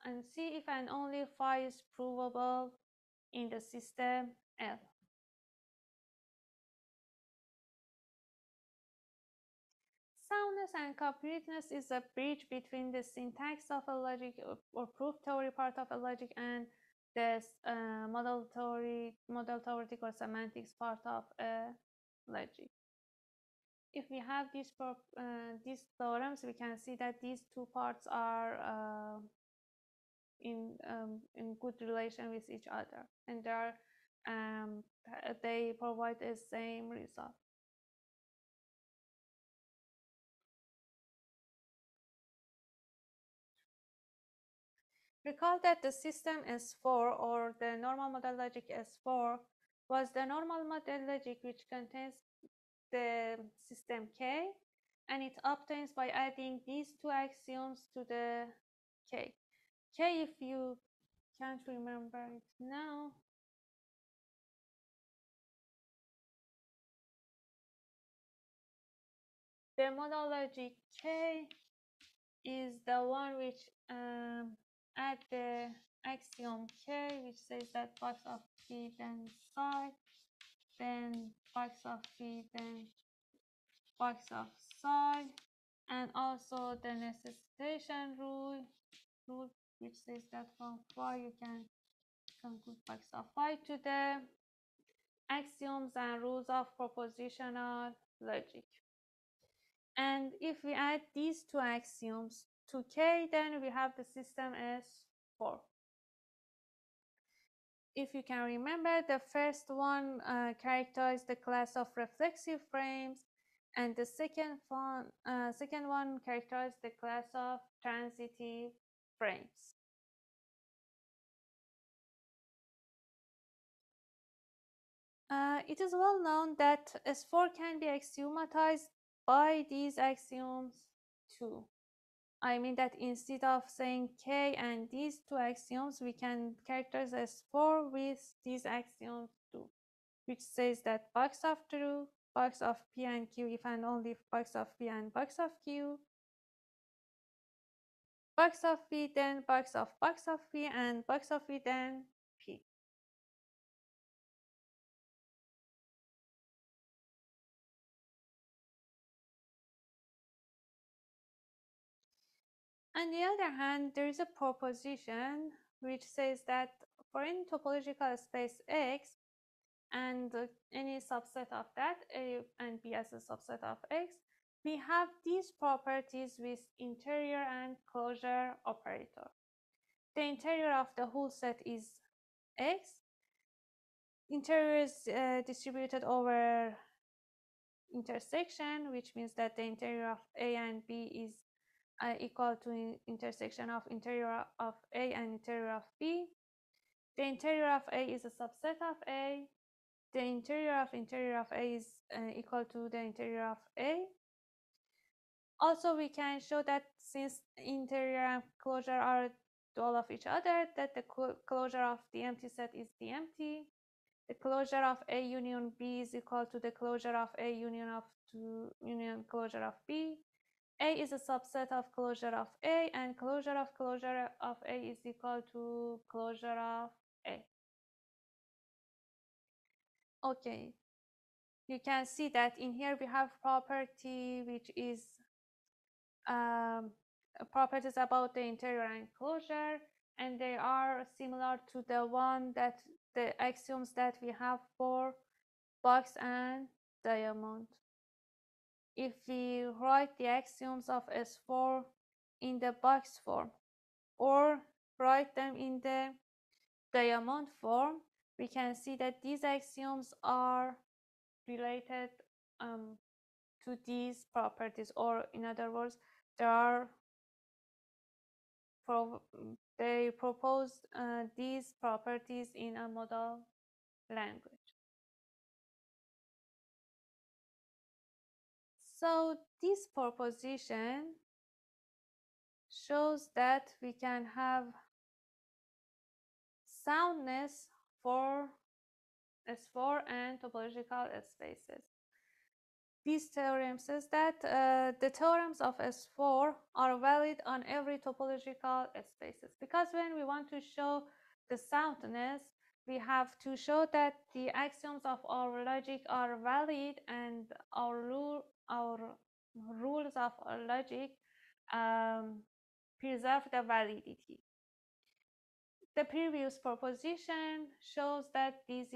and C if and only phi is provable in the system L. Soundness and completeness is a bridge between the syntax of a logic or proof theory part of a logic and the modal theoretical semantics part of a logic. If we have these theorems, we can see that these two parts are in good relation with each other, and they provide the same result. Recall that the system S4, or the normal model logic S4, was the normal model logic which contains the system K, and it obtains by adding these two axioms to the K. K, if you can't remember it now, the modal logic K is the one which add the axiom K, which says that box of P then psi, then box of P then box of psi, and also the necessitation rule which says that from phi you can conclude box of phi, to the axioms and rules of propositional logic. And if we add these two axioms to K, then we have the system S4. If you can remember, the first one characterized the class of reflexive frames, and the second one characterized the class of transitive frames. It is well known that S4 can be axiomatized by these axioms too. I mean that instead of saying K and these two axioms, we can characterize S4 with these axioms too, which says that box of true, box of P and Q if and only if box of P and box of Q, box of P then box of P, and box of P then P. On the other hand, there is a proposition which says that for any topological space X and any subset of that, A and B as a subset of X, we have these properties with interior and closure operator. The interior of the whole set is X. Interior is distributed over intersection, which means that the interior of A and B is equal to intersection of interior of A and interior of B. The interior of A is a subset of A. The interior of A is equal to the interior of A. Also, we can show that since interior and closure are dual of each other, that the closure of the empty set is the empty. The closure of A union B is equal to the closure of A union closure of B. A is a subset of closure of A, and closure of A is equal to closure of A. Okay, you can see that in here we have property which is properties about the interior and closure, and they are similar to the axioms that we have for box and diamond. If we write the axioms of S4 in the box form or write them in the diamond form, we can see that these axioms are related to these properties, or in other words, they propose these properties in a modal language. So this proposition shows that we can have soundness for S4 and topological spaces. This theorem says that the theorems of S4 are valid on every topological spaces, because when we want to show the soundness, we have to show that the axioms of our logic are valid and our rules of our logic preserve the validity. The previous proposition shows that this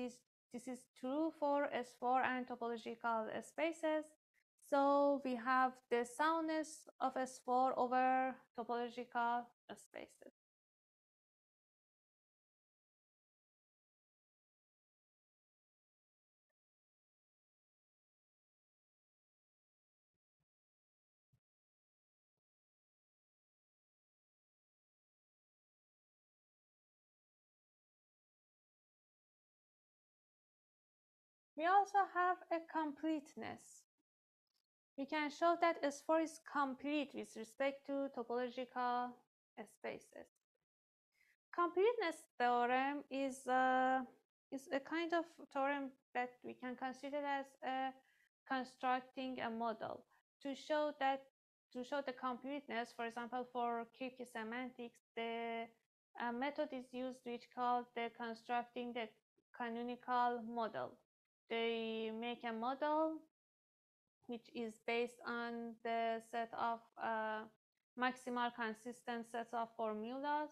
is true for S4 and topological spaces. So we have the soundness of S4 over topological spaces. We also have a completeness. We can show that S4 is complete with respect to topological spaces. Completeness theorem is a kind of theorem that we can consider as constructing a model to show the completeness. For example, for c-semantics, the method is used which called the constructing the canonical model. They make a model which is based on the set of maximal consistent sets of formulas.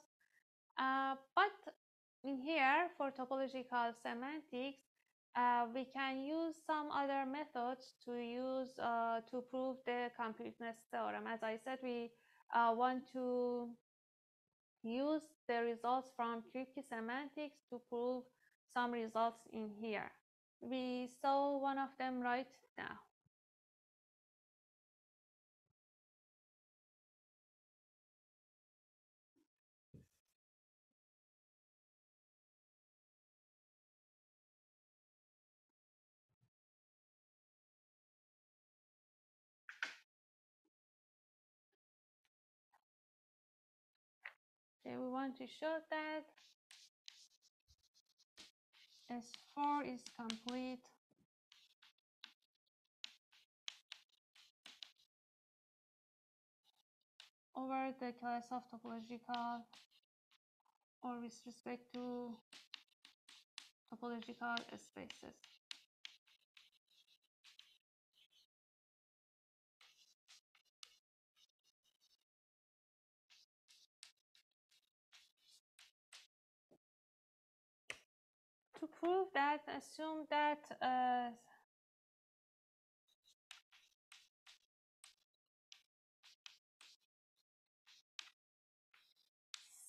But in here, for topological semantics, we can use some other methods to prove the completeness theorem. As I said, we want to use the results from c-semantics to prove some results in here. We saw one of them right now. Okay, we want to show that S4 is complete over the class of topological, or with respect to topological spaces. To prove that, assume that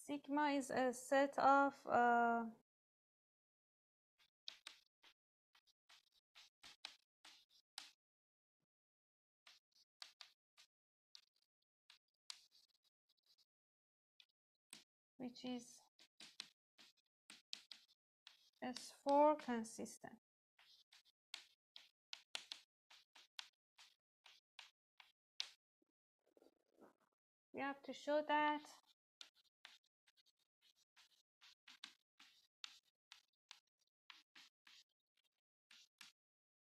sigma is a set of which is S4 consistent. We have to show that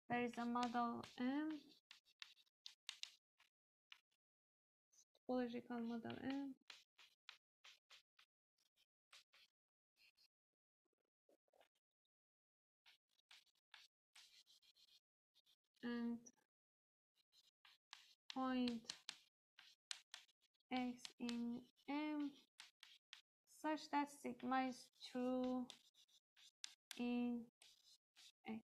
there is a model M, topological model M, and point X in M such that sigma is true in X.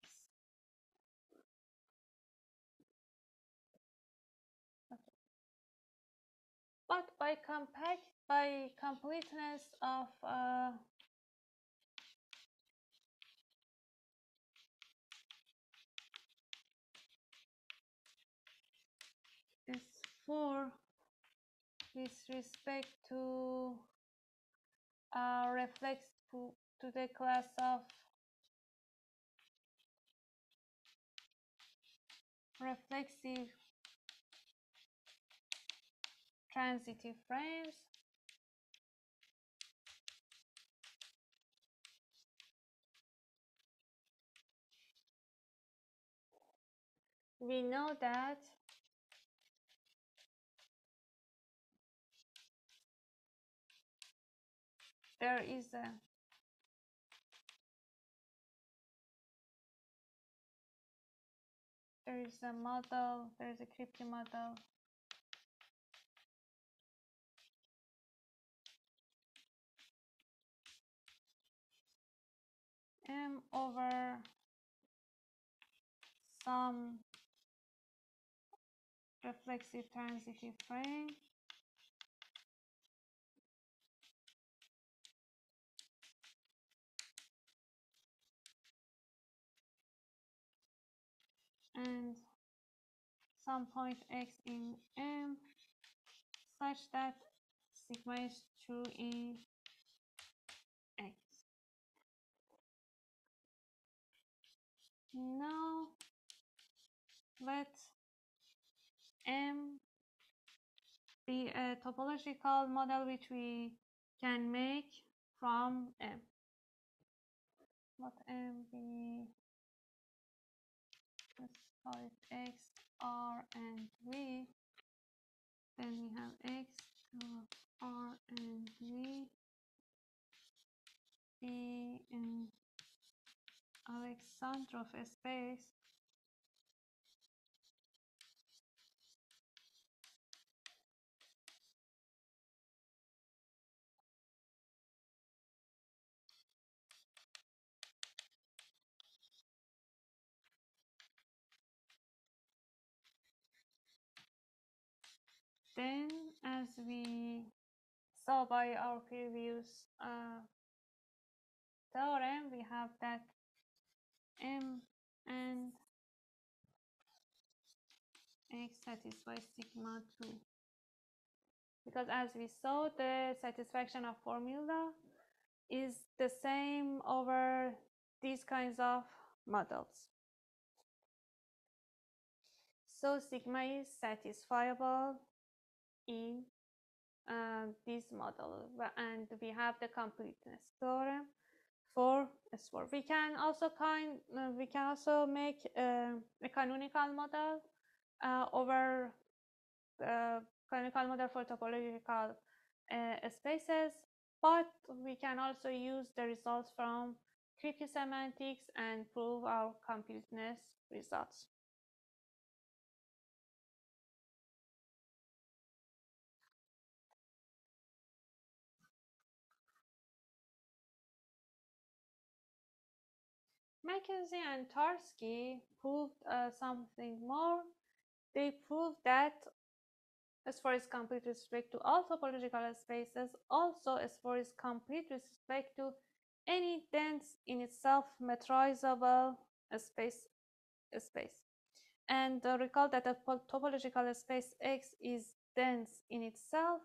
Okay. But by completeness of S4 with respect to reflex to the class of reflexive transitive frames, we know that there is a model, there is a crypto model M over some reflexive transitive frame and some point X in M such that sigma is true in X. Now let M be a topological model which we can make from M. Let M be, let's call it X, R, and V. Then we have X, R, and V be in Alexandrov space. Then, as we saw by our previous theorem, we have that M and X satisfies sigma 2. Because as we saw, the satisfaction of formula is the same over these kinds of models. So sigma is satisfiable in this model, and we have the completeness theorem for S4. We can also make a canonical model over the canonical model for topological spaces, but we can also use the results from c-semantics and prove our completeness results. McKinsey and Tarski proved something more. They proved that S4 is complete with respect to all topological spaces. Also, S4 is complete with respect to any dense in itself metrizable space. And recall that a topological space X is dense in itself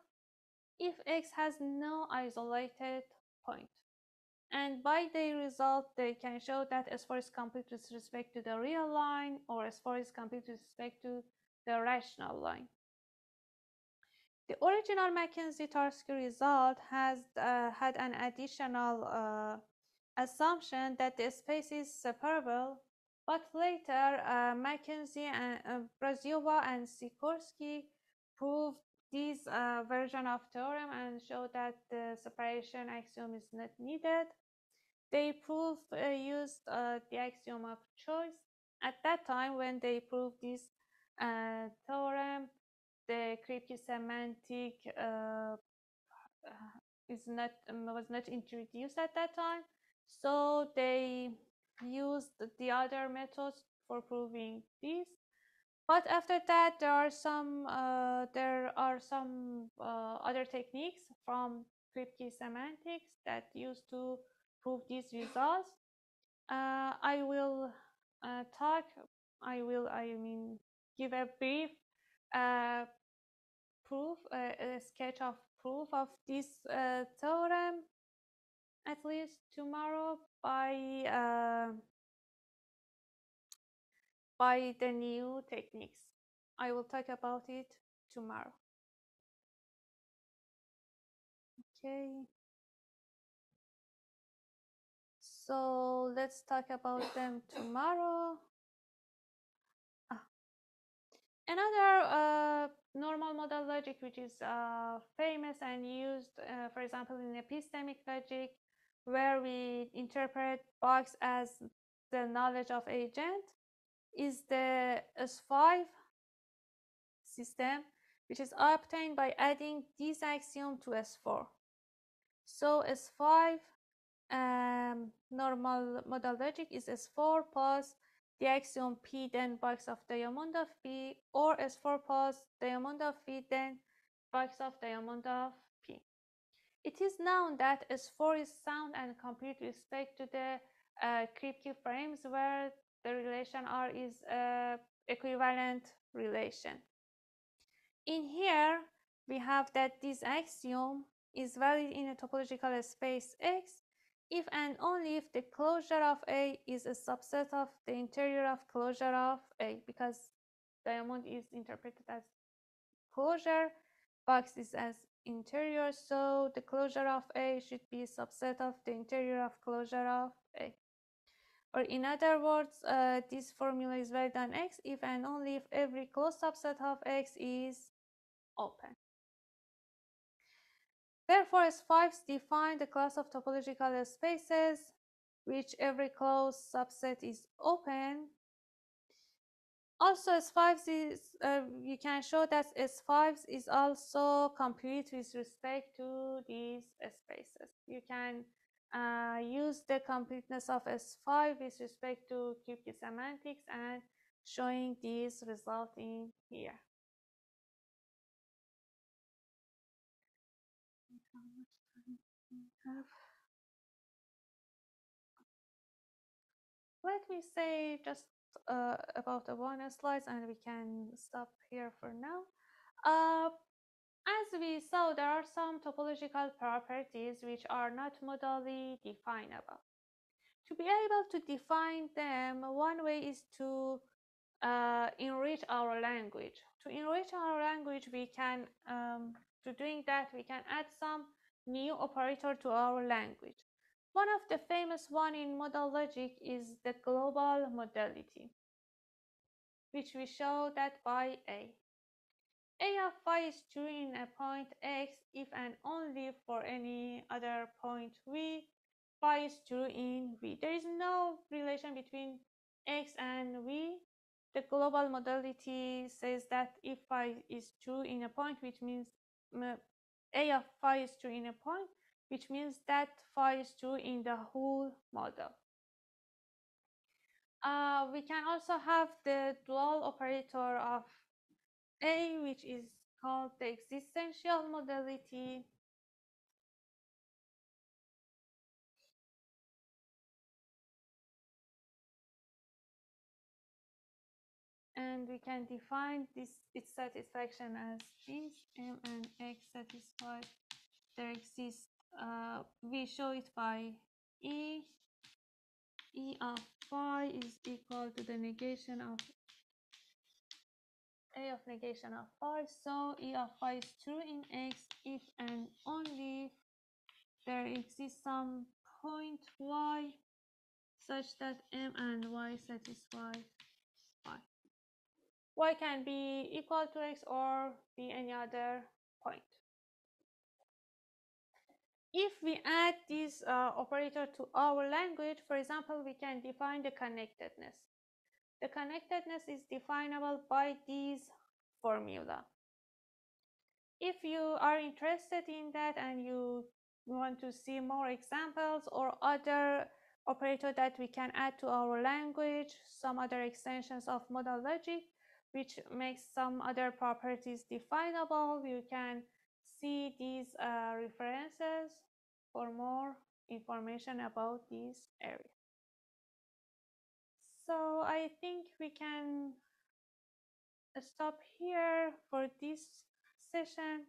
if X has no isolated point. And by the result, they can show that S4 is complete with respect to the real line, or S4 is complete with respect to the rational line. The original McKinsey-Tarski result has had an additional assumption that the space is separable, but later McKinsey and Braziova and Sikorsky proved this version of theorem and showed that the separation axiom is not needed. They used the axiom of choice. At that time, when they proved this theorem, the cryptosemantic was not introduced at that time, so they used the other methods for proving this. But after that, there are some other techniques from cryptosemantics that used to prove these results. I will give a brief proof, a sketch of proof of this theorem, at least tomorrow by the new techniques. I will talk about it tomorrow. Okay. So let's talk about them tomorrow. Another normal modal logic which is famous and used, for example, in epistemic logic, where we interpret box as the knowledge of agent, is the S5 system, which is obtained by adding this axiom to S4. So S5 normal modal logic is S4 plus the axiom P then box of diamond of P, or S4 plus diamond of P then box of diamond of P. It is known that S4 is sound and complete with respect to the Kripke frames, where the relation R is equivalent relation. In here, we have that this axiom is valid in a topological space X if and only if the closure of A is a subset of the interior of closure of A, because diamond is interpreted as closure, box is as interior, so the closure of A should be a subset of the interior of closure of A. Or in other words, this formula is valid on X if and only if every closed subset of X is open. Therefore, S5s define the class of topological spaces which every closed subset is open. Also, S5s is, you can show that S5s is also complete with respect to these spaces. You can use the completeness of S5 with respect to c-semantics and showing these result in here. Let me say just about the one slide and we can stop here for now. As we saw, there are some topological properties which are not modally definable. To be able to define them, one way is to enrich our language. To enrich our language, we can, to doing that, we can add some new operator to our language. One of the famous one in modal logic is the global modality, which we show that by A. A of phi is true in a point X if and only for any other point V, phi is true in V. There is no relation between X and V. The global modality says that if phi is true in a point, which means A of phi is true in a point, which means that phi is true in the whole model. We can also have the dual operator of A, which is called the existential modality. And we can define its satisfaction as this: M and X satisfied. There exists, we show it by E. E of phi is equal to the negation of A of negation of phi. So E of phi is true in X if and only if there exists some point Y such that M and Y satisfy phi. Y can be equal to X or be any other point. If we add this operator to our language, for example, we can define the connectedness. The connectedness is definable by this formula. If you are interested in that and you want to see more examples or other operator that we can add to our language, some other extensions of modal logic, which makes some other properties definable, you can see these references for more information about this area. So I think we can stop here for this session.